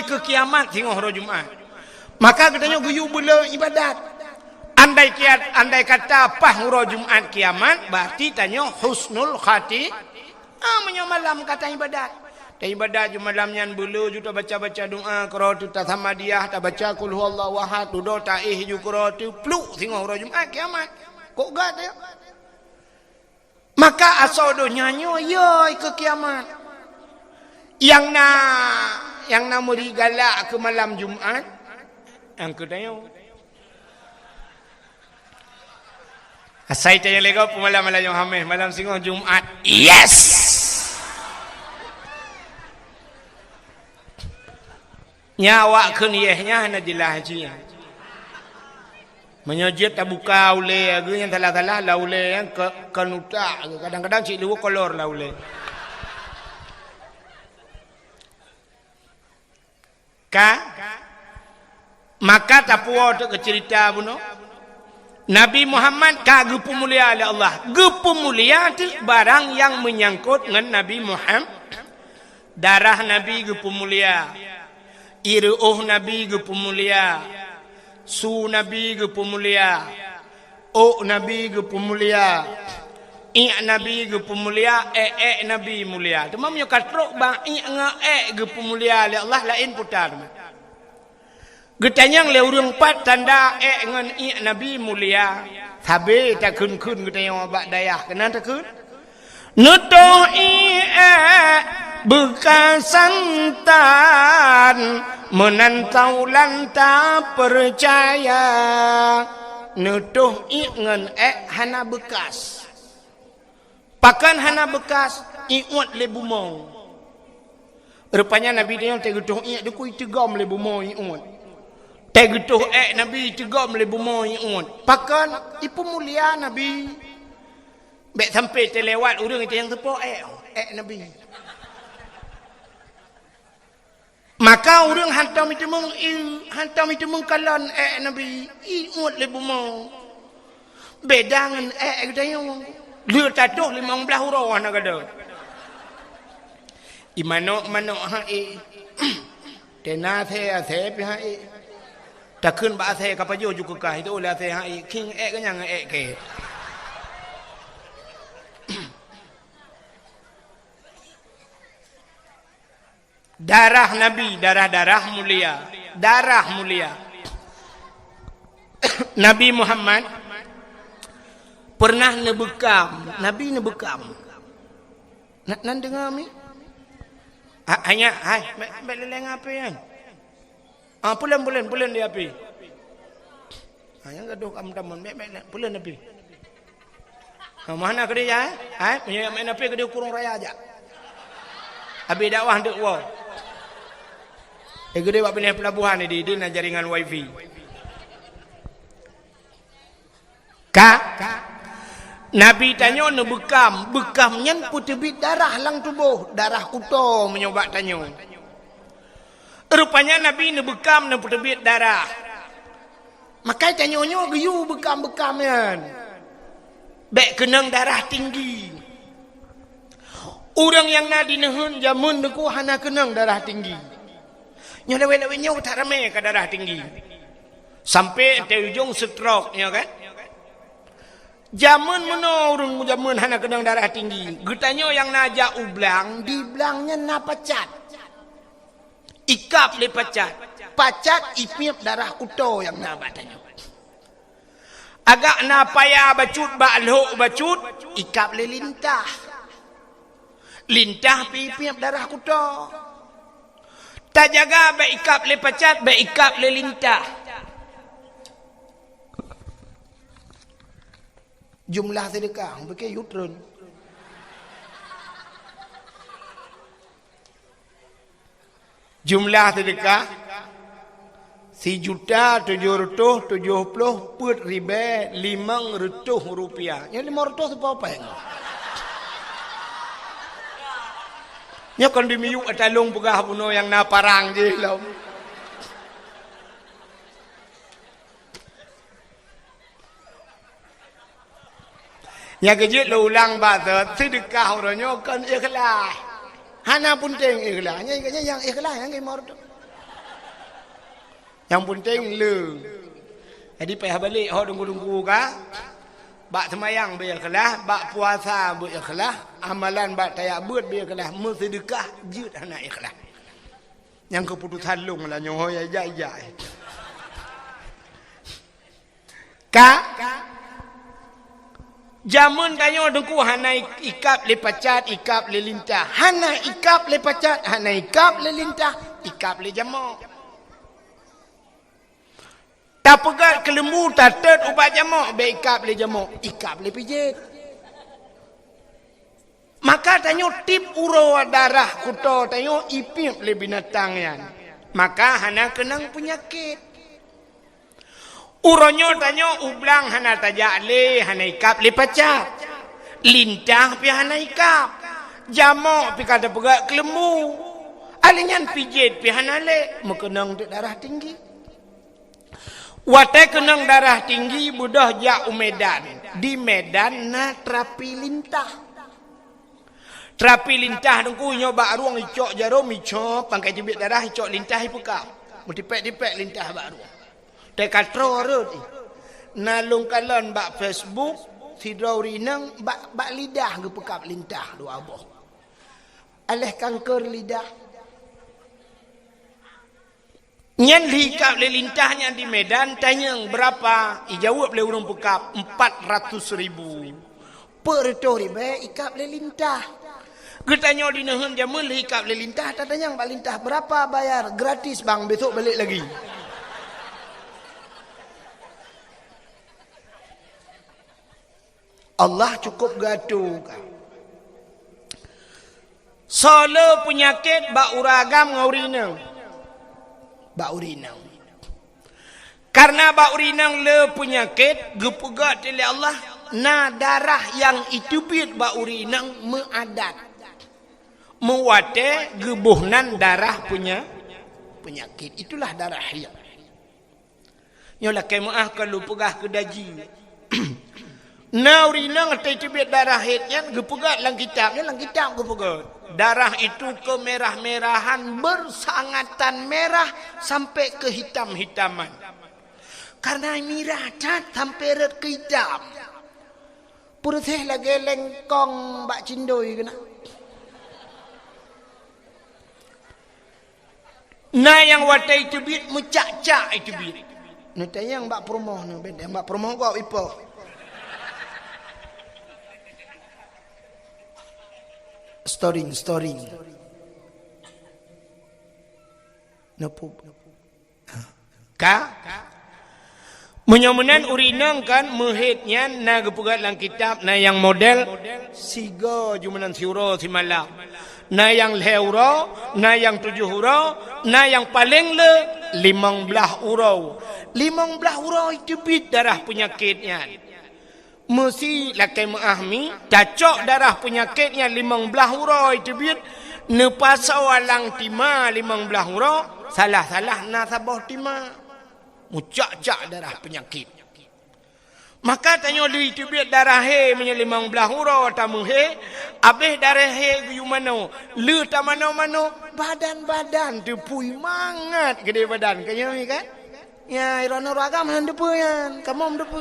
[SPEAKER 1] ke kiamat tengok hari Jumaat. Maka katanya guyu bela ibadat. Andai kata apa hari Jumaat kiamat, berarti tanya husnul khati. Malam kata ibadat. Tak ibadah cuma malam nyan bulu juta baca-baca doa karo tu ta samadiyah ta baca qul huwallahu ahad tu do ta ju karo tu pluk singoh ro Jumaat kiamat. Kok gad dia? Maka asal do nyanyo yo ke kiamat. Yang na muri galak ke malam Jumaat yang kedayo. Asai tanya lego malam yang hamil malam singoh Jumaat. Yes. Nyawa keniyahnya nadilah haji. Menyajit tak buka ule agu yang talah-talah la ule yang kenuta kadang-kadang cik lu kolor la ule. Maka tapuo tu ke cerita buno. Nabi Muhammad ka gepu mulia oleh Allah. Gepu mulia tu barang yang menyangkut dengan Nabi Muhammad. Darah Nabi gepu mulia. Iruh Nabi gepu mulia, su Nabi gepu mulia, o Nabi gepu mulia, Nabi gepu mulia, Nabi mulia. Cuma punya katrok bang nga gepu mulia oleh Allah lain putar. Getanyang le urang empat tanda dengan Nabi mulia. Sabe tak kun getanyang abak dayah kena tak kun. Nuto bekas santan menantau lanta percaya nutuh ingan hana bekas pakan hana bekas iut lebu mau rupanya Nabi dia tegutuh dia kui tegam lebu mau iut tegutuh Nabi tegam lebu mau iut pakan ipu mulia Nabi bek sampai terlewat urang itu yang tepo Nabi. Maka orang hantam itu mengkalan Nabi iut lebu mau beda dengan gedanya dia tatuh 15 huruf nak ada imano tena the pihak takun ba the kapajo juga kah itu oleh the king kenyang ke darah Nabi, darah mulia. Nabi Muhammad pernah nebekam. Nabi nebekam. Nak dengar mi? Hanya, beleng apa yang? Pulen dia api. Hanya gaduh kamu-kamu, pulen api. Mana kerja? Punya main api kerja kurung raya aja. Abi dakwah dek wow. Gede buat pindah pelabuhan ni dia nak jaringan wifi. Nabi tanya nu bekam nyen putih darah lang tubuh, darah kuto menyobat tanya. Rupanya Nabi nu bekam nu putih darah. Makai tanya-nya geyu bekam-bekam yan. Bek kenang darah tinggi. Orang yang nak dinehun jamun deku hana kenang darah tinggi. Nyolewe-lewe tak ramai ke darah tinggi. Sampai te ujung stroke nya kan. Jamun mana orang jamun hana kenang darah tinggi. Getanya yang najak ublang, di blangnya na pacat. Ikap le pacat. Pacat ipiap darah kuto yang na batanya. Agak na payah bacut ba'lho bacut, ikap le lintah. Lintah pipiap darah kuto. Tak jaga baik ikap le pacat, baik ikap le lintah. Jumlah sedekah, pakai yutron. Jumlah sedekah 1.770.500 rupiah. Yang 500 apa yang? Nya kon dimiyu atalong pugah puno yang naparang je lom. Nya kejit lo ulang bahasa sedekah orangnya kan ikhlas. Hana penting ikhlas. Nya yang ikhlas yang gemor tu. Yang penting le. Jadi payah balik hok tunggu-tunggu ka. bak semayang biar kelah, bak puasa biar kelah, amalan bak tayak buat biar kelah, sedekah jut anak ikhlas. Yang keputusan lung lah nyoh ya jai. Jamun tayo dengku hana ikap le pacat, ikap le lintah. Hana ikap le pacat, hana ikap le lintah, ikap le jamak. Tak pegat ke lembu, tak tet ubat jamak, be ikap le jamak, ikap le pijit. Maka tanyo tip uro darah kuto tanyo ipip le binatang yan. Maka hana kenang penyakit. Uronyo tanyo ublang hana tajak le, hana ikap le pacat. Lintang pi hana ikap. Jamak pi kata pegat ke lembu. Alingan pijit pi hana le, mekenang darah tinggi. Watai kenang darah tinggi budah jak Medan. Di Medan na terapi lintah. Terapi lintah dengku nyoba ruang icok jarum icok pangkai jebit darah icok lintah ipekap. Mutipek-dipek lintah bak ruang. Dekat rorot. Nalung kalon bak Facebook sidau rinang bak lidah gepekap lintah dua aboh. Aleh kanker lidah. Nyan hikap le lintahnya di Medan tanyang berapa? Ijawab le urang pekap 400.000. Per tori be ikap le lintah. Getanyo di nehun jamun hikap le lintah tanyang bak lintah berapa bayar? Gratis bang, besok balik lagi. Allah cukup gaduh. Solo penyakit bak uragam ngaurinang. Bak urinang. Karena bak urinang le penyakit gepegat oleh Allah, na darah yang itu bit bak urinang meadat. Mewate gebuhnan darah punya penyakit. Itulah darah yang. Nyolah kemaah kalau pegah ke daji. Na urinang atau itu bit darah hitnya gepegat lang kitabnya lang kitab gepegat. Darah itu kemerah-merahan bersangatan merah sampai ke hitam-hitaman. Karena merah cat sampai red ke hitam. Purutih lagi lengkong bak cindoi kena. Nah yang watai itu bit mucak-cak itu bit. Nanti yang bak promoh ni benda bak promoh kau ipoh. Story. Napup. Menyamunan urinang kan mehitnya na gepegat lang kitab na yang model siga jumanan siuro si malam. Na yang leuro, na yang 7 hurau, na yang paling le 15 hurau. 15 hurau itu bit darah penyakitnya. Mesti lakai mengahmi cacok darah penyakitnya 15 hurau itu bit nepasawalang tima 15 hurau salah-salah na sabah tima mucak-cak darah penyakit. Maka tanya li itu bit darah he punya 15 hurau tamu he habis darah he yu mano le ta mano-mano badan-badan tepui mangat gede badan kaya ni kan ya irana ragam han depuyan kamu depu.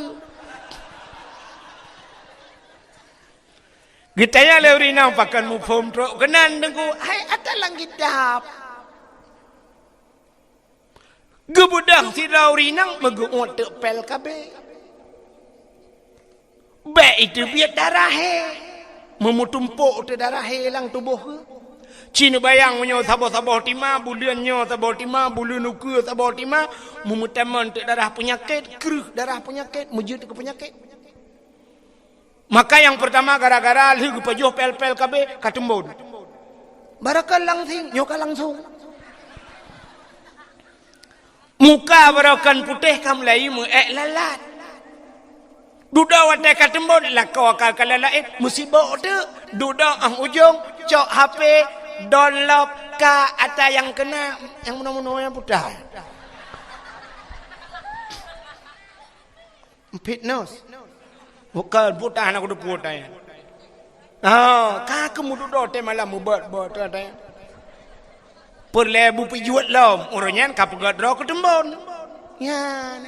[SPEAKER 1] Gitanya leurina pakan mu pom tro kenan dengku hai atalang gidap. Gebudang si laurinang meguot tepel kabe. Be itu biar darah he. Memutumpuk te darah he lang tubuh ke. Cina bayang menyo sabah-sabah tima bulan nyo sabah tima bulan uku sabah tima memutaman te darah penyakit keruh darah penyakit mujud ke penyakit. Maka yang pertama gara-gara lihu pajuh pel-pel kabe katembon. Barakal langsing, nyoka langsung. Muka barakan putih kam lai mu lalat. Duda watai katembon lakau akal kalalait musibah tu. Duda ang ujung cok HP download ka ata yang kena yang muno-muno yang putih. Fitness. Bukan putah nak udah putah ya. Kah kemudu dote malam mubat dote. Perlebu pijuat lom. Orangnya kapugat ro ketembon. Ya.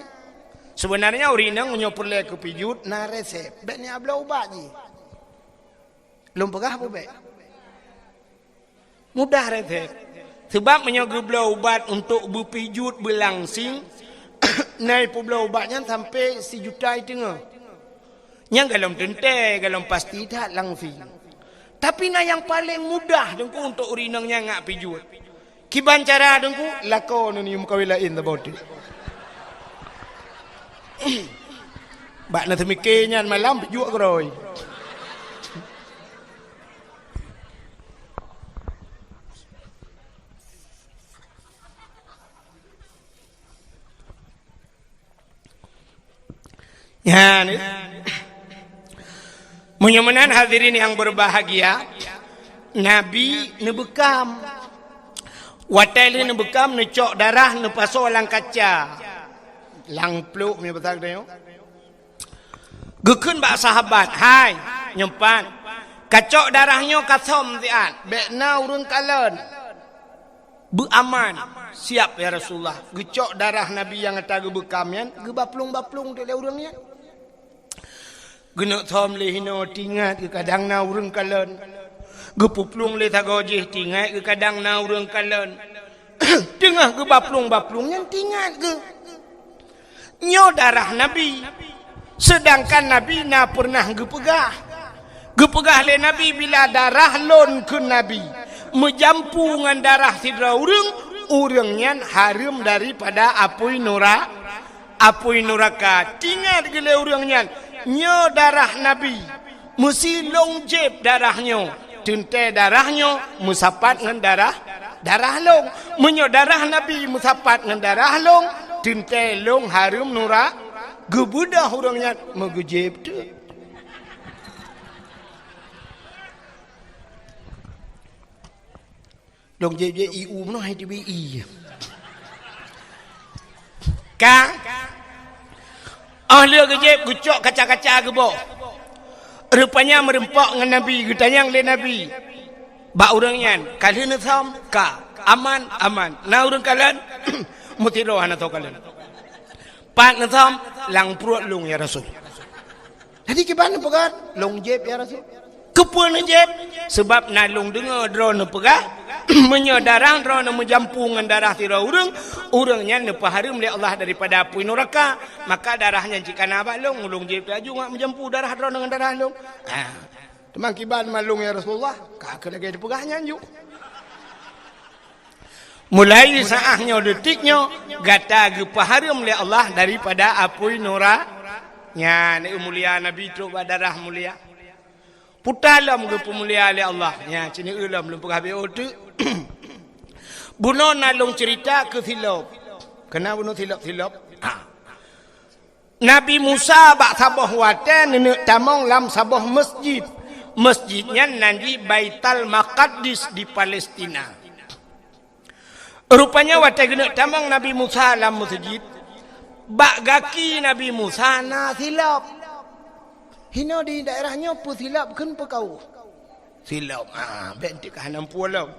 [SPEAKER 1] Sebenarnya urinang nyopurle ke pijut na resep. Bek ni abla ubat je. Belum pegah apa bek? Mudah resep. Sebab menyogobla ubat untuk berpijut berlangsing. Naik pula ubatnya sampai 1 juta itu tengah. Yang galom tente, galom pasti tak langsing. Tapi na yang paling mudah dengku untuk urinangnya ngak pijut. Kiban cara dengku lakon ni mukawilain about it. Bak na temikirnya malam pijut keroi. Ya ni. Mudah-mudahan hadirin yang berbahagia, Nabi nebekam. Watai ni nebekam necok darah nepaso lang kaca. Lang pluk punya betul dia. Gekun bak sahabat, hai nyempan. Kacok darahnya kasom tiat. Bekna urun kalen. Beraman. Siap ya Rasulullah. Gecok darah Nabi yang kata gebekamian, gebaplung-baplung tu le urangnya. Genak thom le hino tingat ke kadang na urang kalen. Gepuplung le tagojih tingat ke kadang na urang kalen. Tengah gebaplung-baplung yang tingat ke. Nyo darah Nabi. Sedangkan Nabi na pernah gepegah. Gepegah le Nabi bila darah lon ke Nabi. Menjampu dengan darah sidra urangnya harum daripada apui neraka. Tingat gele urangnya. Nyo darah Nabi mesti longjeb darahnya, tente darahnya musapat dengan darah long. Menyo darah Nabi musapat dengan darah long, tente long harum nura gebudah orangnya megejeb tu. Longjeb je iu noh hai TBI. Ka ahli gejep gucok kaca-kaca gebok. Rupanya merempak dengan Nabi, getanyang le Nabi. Bak urangnya, kalian thom ka aman. Na urang kalian mutiro ana to kalian. Pat thom lang pruat lung ya Rasul. Jadi kiban pegat long jeb ya Rasul. Kepun jeb sebab nalung dengar drone pegah menyodarang drone menjampungan darah tira urangnya nepaharum le Allah daripada api neraka, maka darahnya jika nabak long jeb laju ngak menjampu darah drone dengan darah long. Temang kiban malung ya Rasulullah, kak lagi dipegahnya ju. Mulai saahnya detiknya gata gepaharum le Allah daripada api neraka. Nya ni mulia Nabi tu darah mulia. Putalam ke pemulia oleh Allah. Ya, cini ulam belum pernah habis tu. Bunuh nalung cerita ke silap. Kenapa bunuh silap? Nabi Musa bak sabah watan nenek tamong lam sabah masjid. Masjidnya nanti Baitul Maqdis di Palestina. Rupanya watan nenek tamong Nabi Musa lam masjid. Bak gaki Nabi Musa na silap. Hina di daerahnya pun silap kan pekau. Silap. Bentik kahanan pulau.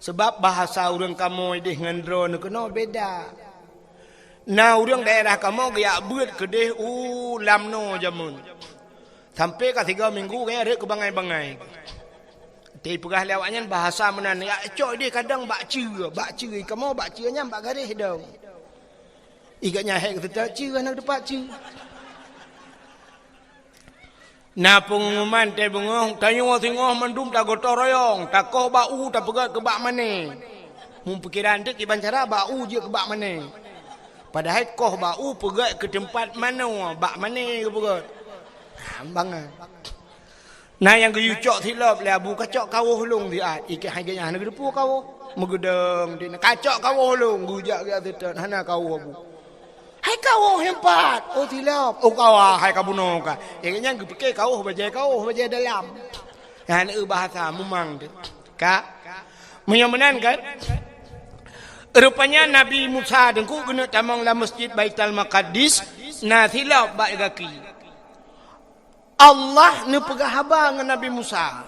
[SPEAKER 1] Sebab bahasa orang kamu dengan drone kena beda. Nah orang daerah kamu gaya buat kedeh lamno jamun. Sampai ke 3 minggu kaya ada ke bangai-bangai. Tapi pegah lewatnya bahasa mana ni. Cok dia kadang bak cia. Kamu bak cianya bak garis dong. Ikatnya hek kata cia nak dapat cia. Na pengumuman te bengong tanyo tengok mendum tak gotong royong tak koh bau tak pegat ke bak mane mun pikiran tek iban cara bau je ke bak mane padahal koh bau pegat ke tempat mana bak mane ke pegat ambangan na yang geyu cok silap le abu kacok kawuh long dia ikit haganya hana gedepu kawuh megedeng dia kacok kawuh long gujak dia tetan hana kawuh abu. Hai kau hempat, silap. Kau hai kabuno ka. Yang gepeke kau baca dalam. Yang bahasa memang ka. Menyamanan kan? Rupanya Nabi Musa dengku kena tamang la masjid Baitul Maqdis na silap bak gaki. Allah ne pegah haba dengan Nabi Musa.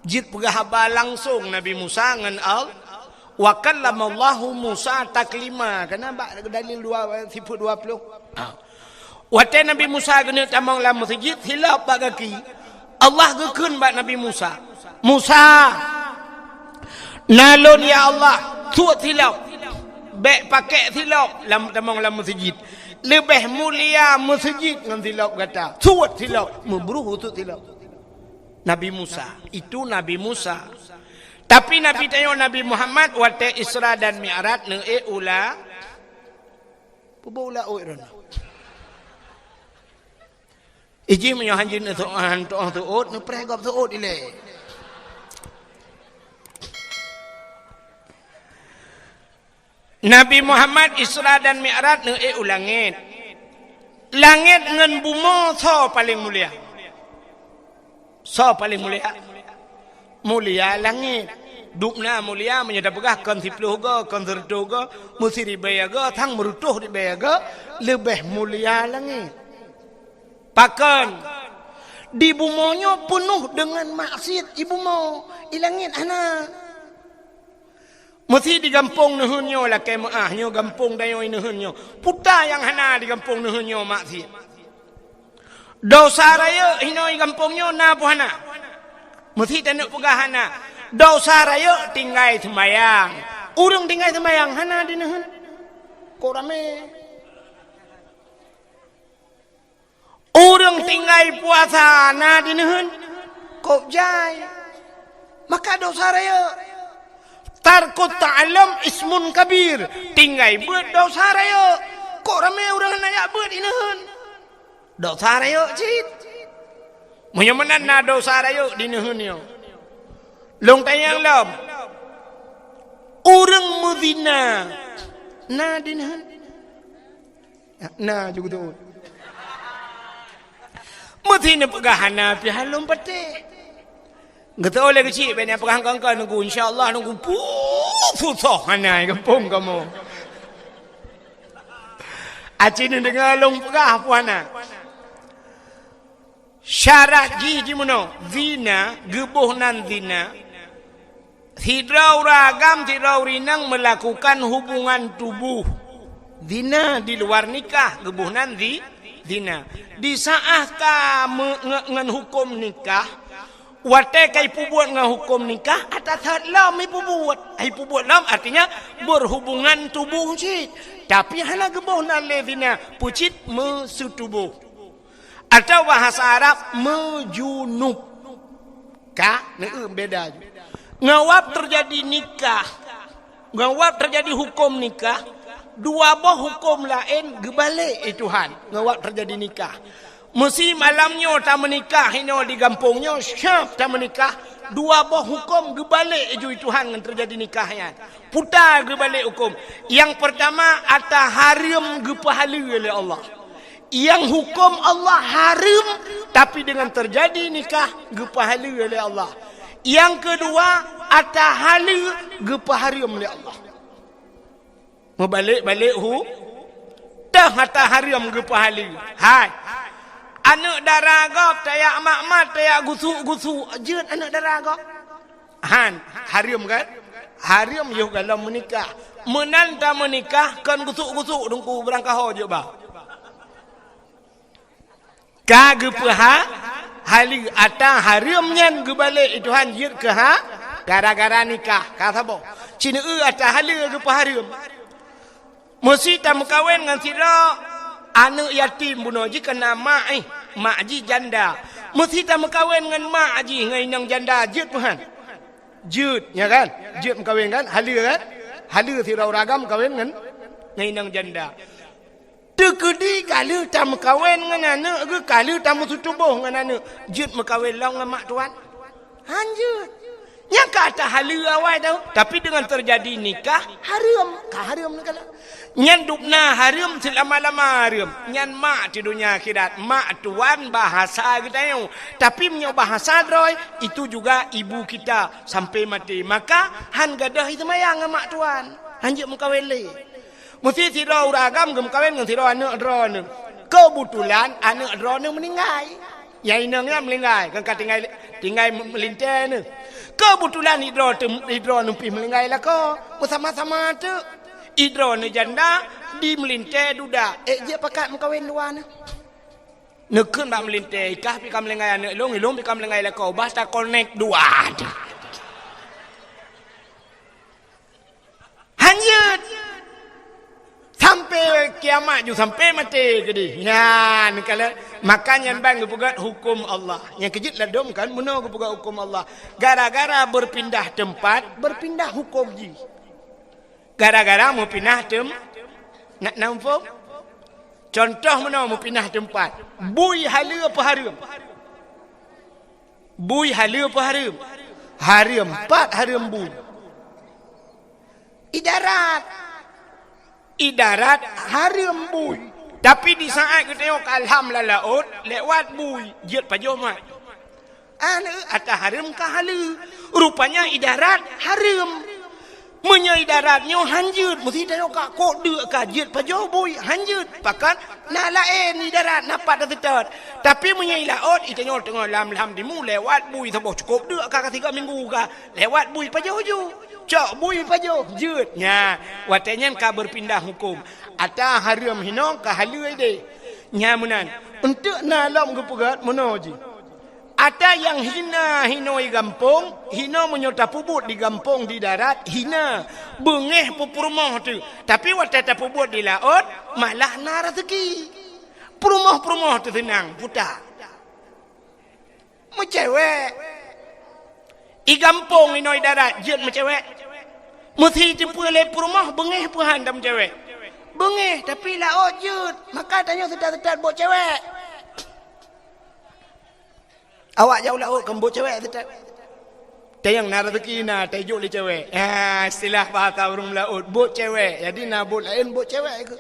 [SPEAKER 1] Jit pegah haba langsung Nabi Musa dengan Wa kallamallahu Musa taklima. Kenapa dalil 20. Waktu Nabi Musa kena tamang dalam masjid hilap bak kaki. Allah gekun bak Nabi Musa. Musa nalon ya Allah tuat hilap. Bek pakai hilap tamang dalam masjid. Lebih mulia masjid dengan hilap kata. Tuat hilap memburu tu hilap. Nabi Musa. Itu Nabi Musa. Tapi Nabi tanya Nabi Muhammad waktu Isra dan Mi'raj ne ula. Pula oiron. Iji menyo hanjin tu ot ne pregop tu ot ile. Nabi Muhammad Isra dan Mi'raj ne ulangit. Langit dengan bumi so paling mulia. So paling mulia. Mulia langit. Dukna mulia menyedap begah kon 10 go kon 30 go mesti dibayaga thang merutuh dibayaga lebih mulia langit. Pakan di bumonyo penuh dengan maksiat ibu mau ilangin anak. Mesti di kampung nuhunyo lah kemaahnya kampung dayo nuhunyo. Puta yang hana di kampung nuhunyo maksiat. Dosa raya hinoi kampungnya na puhana. Mesti tanuk pegahana. Dosa raya tinggal semayang. Urang tinggal semayang hana di nuhun. Kok rame. Orang tinggal puasa na di nuhun kok jai. Maka dosa raya. Tarkut ta'alam ismun kabir. Tinggal buat dosa raya. Kok ramai orang nak buat di nuhun. Dosa raya cit. Menyamanan na dosa raya di nuhun yo. Long tayang lam. Orang muzina na di nuhun. Na juga tu. Mesti ni pegahana pihak lom pete. Gata oleh kecil banyak pegang kangkang nunggu insya-Allah nunggu susah hana kampung kamu. Acin dengar lom pegah puana. Syarat ji mono zina gebuh nan zina. Hidrau ragam hidrau rinang melakukan hubungan tubuh. Zina di luar nikah gebuh nan zina. Di saat ka ngan hukum nikah, wate kai pubuat ngan hukum nikah, atas lam ipu buat. Ipu buat lam artinya berhubungan tubuh cit. Tapi hana gebuh nan levina pucit mesutubuh. Atau bahasa Arab mejunub. Ka ne beda. Ngawap terjadi nikah. Ngawap terjadi hukum nikah. Dua boh hukum lain gebalik Tuhan ngawak terjadi nikah. Mesti malamnya tak menikah ini di kampungnya syaf tak menikah. Dua boh hukum gebalik Tuhan yang terjadi nikahnya. Putar gebalik hukum. Yang pertama ata haram gepahala oleh Allah. Yang hukum Allah haram tapi dengan terjadi nikah gepahala oleh Allah. Yang kedua ata halal gepaharam oleh Allah. Membalik-balik dah hata haram ke pahala. Hai. Anak darah gop tayak mak-mak tayak gusu-gusu jeut anak darah gop. Han, haram kan? Haram yo kalau menikah. Menan tak menikah kan gusuk-gusuk dengku berangkah je ba. Ka ge hali ata haram nyan ge balik Tuhan jeut ke gara-gara nikah. Ka sabo? Cina ata halal ge haram. Mesti tak kawin dengan sira anak yatim bunuh ji kena mak mak ji janda. Mesti tak kawin dengan mak ji ngai nang janda jeut puhan. Jeut ya kan? Jeut kawin kan? Halal kan? Halal sira ragam kawin dengan ngai nang janda. Tekedi kalau tak kawin dengan anak ke kalau tak musutubuh dengan anak jeut kawin long dengan mak tuan. Hanjut. Yang kata halal awal tahu, tapi dengan terjadi nikah haram, haram nak kala. Nyan dukna haram selama-lama haram. Nyan mak di dunia akhirat, mak tuan bahasa kita yang, tapi punya bahasa roy itu juga ibu kita sampai mati. Maka han gadah itu mayang mak tuan. Hanjut mengkawin le. Mesti sira uragam gem kawin dengan sira anak drone. Kebetulan anak drone meninggal. Yang inangnya melingkai. Kan tinggal melintai ni. Kebetulan hidro numpi melingkai lah ko. Bersama-sama tu. Hidro ni janda. Di melintai duda. Dia pakat mengkawin luar ni. Nekun bak melintai. Ikah pika melingkai anak long. Ilong pika melingkai lah ko. Basta connect dua. Hanyut. Sampai kiamat juga sampai mati gede. Ya, ni kalau makanya bang gepugat hukum Allah. Yang kejut lah dom kan mana gepugat hukum Allah. Gara-gara berpindah tempat, berpindah hukum ji. Gara-gara mau pindah nak nampak? Contoh mana mau pindah tempat. Bui hala apa haram? Bui hala apa haram? Haram 4 haram bui. Idarat haram bui. Tapi di saat kita tengok alham laut lewat bui jet pajomat. Atau haram ke hala? Rupanya idarat haram. Menya idaratnya hanjut. Mesti tengok kak kok dek ka jet pajo bui hanjut. Pakat nak lain idarat napat tetet. Tapi menya laut itengok tengok lam dimu lewat bui sabah cukup dek ka 3 minggu ka. Lewat bui pajo ju. Cok bui pajo jut. Nya, watanya ka berpindah hukum. Ata haram hino ka halai de. Nya munan. Untuk nalam gepegat mono ji. Ada yang hina hinoi gampung, hina menyota pubut di gampung di darat, hina bengeh pupurmoh tu. Tapi waktu tak pubut di laut, malah na rezeki. Purmoh tu tenang, putar. Mencewek. I gampung hinoi darat, jet mencewek. Mesti jumpa le purmoh bengeh puhan dah mencewek. Bengeh tapi laut jet. Maka tanya sedar-sedar buat cewek. Awak jauh laut kembut cewek tetap. Tayang nak rezeki na tajuk le cewek. Istilah bahasa orang laut bot cewek. Jadi na bot lain bot cewek ke.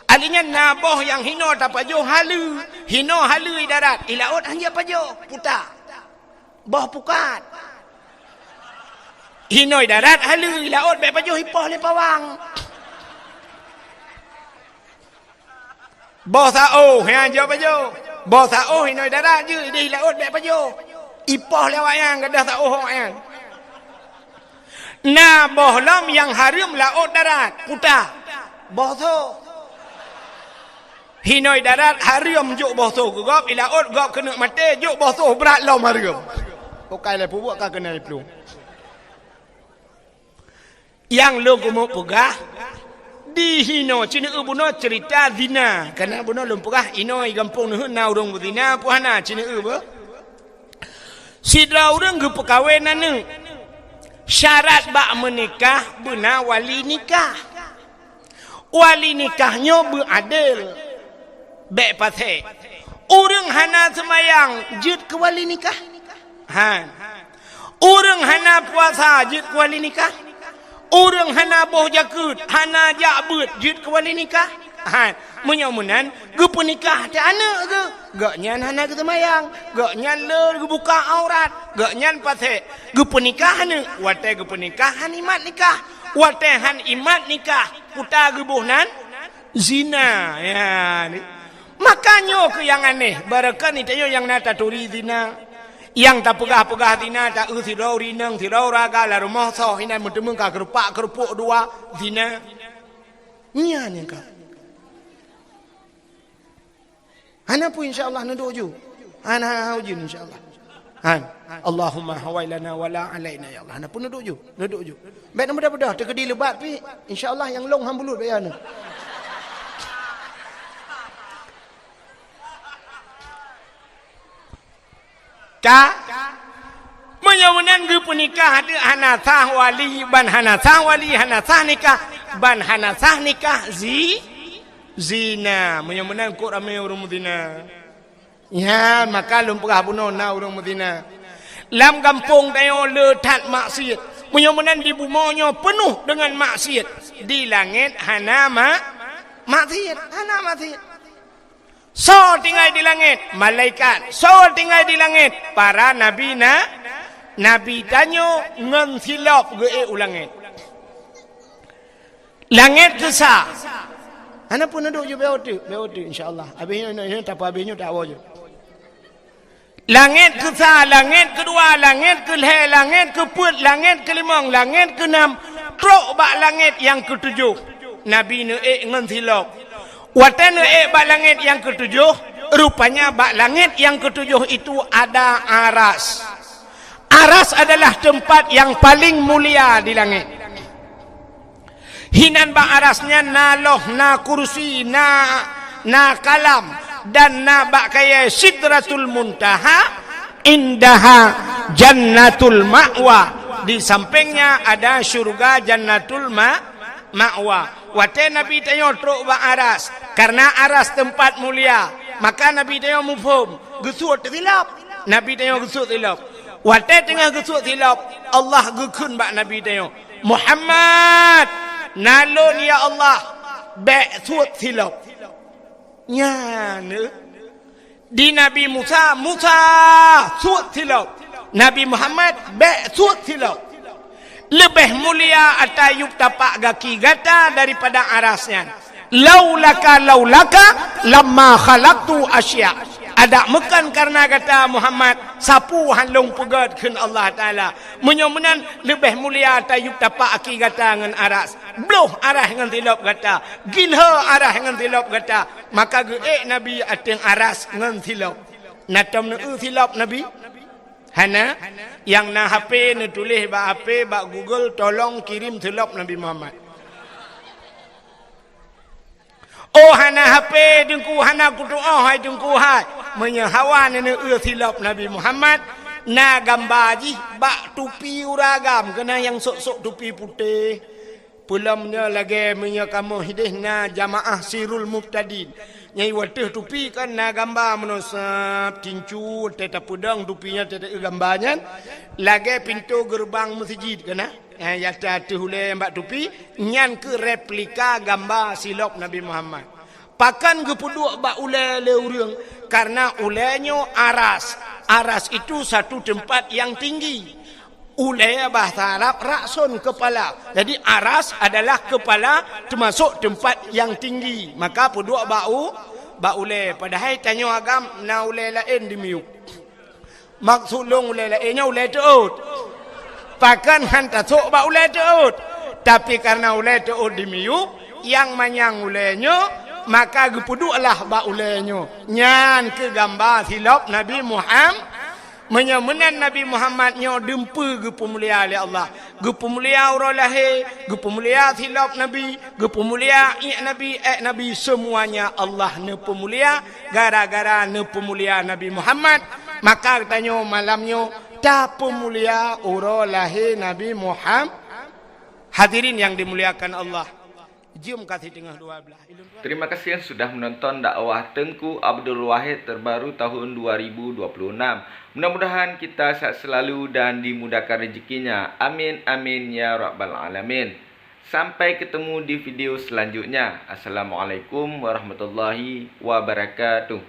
[SPEAKER 1] Alinya naboh yang hino tak pajo halu. Hino halu di darat. Di laut hanya pajo putar. Boh pukat. Hino di darat halu di laut baik pajo hipoh le pawang. Boh sao yang jauh pajo. Bawa sa'uh hinoi darat je. Di laut baik pajo. Ipoh lewat yang. Gadah sa'uh yang. Nah, bohlam yang haram laut darat. Putar. Bohso. Hinoi darat haram juk bohso. Gop di laut gop kena mati. Juk bohso berat lam haram. Pokai lah pubuk kau kena pelung. Yang lu kumuk pegah. Di hino cina buno cerita zina karena buno lumpurah ino i gampung nuh na urang zina puhana cina ba sidra urang ge perkawinan ne syarat bak menikah beuna wali nikahnya beradil baik pasal urang hana semayang jut ke wali nikah urang hana puasa jut ke wali nikah. Orang hana boh jakut, hana jakbut, jut ke wali nikah. Menyamunan, ge penikah tak anak ke? Gak nyan hana ke semayang, gak nyan le ge buka aurat, gak nyan pasek. Ge penikah ne, wate ge penikahan imat nikah, wate han imat nikah, puta ge bohnan zina. Ya ni. Makanya ke yang aneh, barakan itu yang nata turi zina. Yang tak pegah-pegah zina tak sirau rinang sirau raga la rumah so hinan mentemung ka kerupuk dua zina nya ni ka ana pun insyaallah nunduk ju ana hujin insyaallah Allahumma hawailana wala alaina ya Allah ana pun nunduk ju baik mudah-mudah terkedi lebat pi insyaallah yang long hambulut bayana menyamunan ge penikah ada hanasah wali ban hanasah wali hanasah nikah ban hanasah nikah zina menyamunan kok ramai urang zina ya maka lumpurah buno na urang zina lam kampung tayo letat maksiat menyamunan di bumonyo penuh dengan maksiat di langit hana maksiat hana maksiat. So tinggal di langit malaikat, so tinggal di langit para nabi tanyo ngan silap ge ulangit. Langit kesah. Ana pun duduk je beotu insyaallah. Habis ini tak apa habisnya tak awak je. Langit ke sa, langit kedua, langit ke leh, langit ke put, langit ke limang, langit ke enam. Truk bak langit yang ketujuh. Nabi neek ngan silap. Watan neek bak langit yang ketujuh. Rupanya bak langit yang ketujuh itu ada aras. Aras adalah tempat yang paling mulia di langit. Hinan bak arasnya na loh, na kursi, na kalam. Dan nabak kaya sidratul muntaha indaha jannatul ma'wa. Di sampingnya ada syurga jannatul ma'wa. Wate Nabi tanya truk ba aras, karena aras tempat mulia, maka Nabi tanya mufhum gesut tilap. Nabi tanya gesut tilap. Wate tengah gesut tilap, Allah gekun ba Nabi tanya, Muhammad nalun ya Allah be sut tilap. Nya di Nabi Musa sut tilap, Nabi Muhammad be sut tilap. Lebih mulia atayub tapak gaki gata daripada arasnya. Laulaka lamma khalaqtu asya. Ada mekan karena kata Muhammad sapu halung pegat kun Allah Taala. Menyomenan lebih mulia atayub tapak aki gata dengan aras. Bloh arah dengan tilap gata. Gilha arah dengan tilap gata. Maka geek Nabi ateng aras dengan tilap. Natam nu tilap Nabi. Hana yang na HP ni tulis ba HP ba Google tolong kirim tilap Nabi Muhammad. Oh hana HP dengku hana kutu'ah hai dengku hai. Menyahawan ni tilap Nabi Muhammad. Na gambaji ba tupi uragam kena yang sok-sok tupi putih. Pulamnya lagi menyakamu hidih na jamaah sirul muftadin. Nyai watih tupi kan na gambar menusap tincu teta pudang tupinya teta gambarnya. Lagi pintu gerbang masjid kena. Ya tata hulai mbak tupi nyan ke replika gambar silap Nabi Muhammad. Pakan gepuduk bak ulai leurang karena ulainya aras. Aras itu satu tempat yang tinggi. Ulai bahasa Arab raksun kepala. Jadi aras adalah kepala termasuk tempat yang tinggi. Maka puduk bak ulai. Padahal tanya agam na ulai lain di miuk. Maksud long ulai lainnya ulai teut. Pakan hantar sok ba ulai teut. Tapi karena ulai teut di miuk, yang manyang ulainya, maka gepuduklah ba ulainya. Nyan ke gambar silap Nabi Muhammad. Menyamenan Nabi Muhammad nyo dempe gepemulia oleh Allah. Gepemulia orang lahir, gepemulia silap Nabi, gepemulia Nabi semuanya Allah ne pemulia gara-gara ne pemulia Nabi Muhammad. Maka tanya malamnya tak pemulia orang lahir Nabi Muhammad. Hadirin yang dimuliakan Allah. Jom kasih tengah dua belah.
[SPEAKER 2] Terima kasih yang sudah menonton dakwah Tengku Abdul Wahid terbaru tahun 2026. Mudah-mudahan kita sehat selalu dan dimudahkan rezekinya. Amin amin ya rabbal alamin. Sampai ketemu di video selanjutnya. Assalamualaikum warahmatullahi wabarakatuh.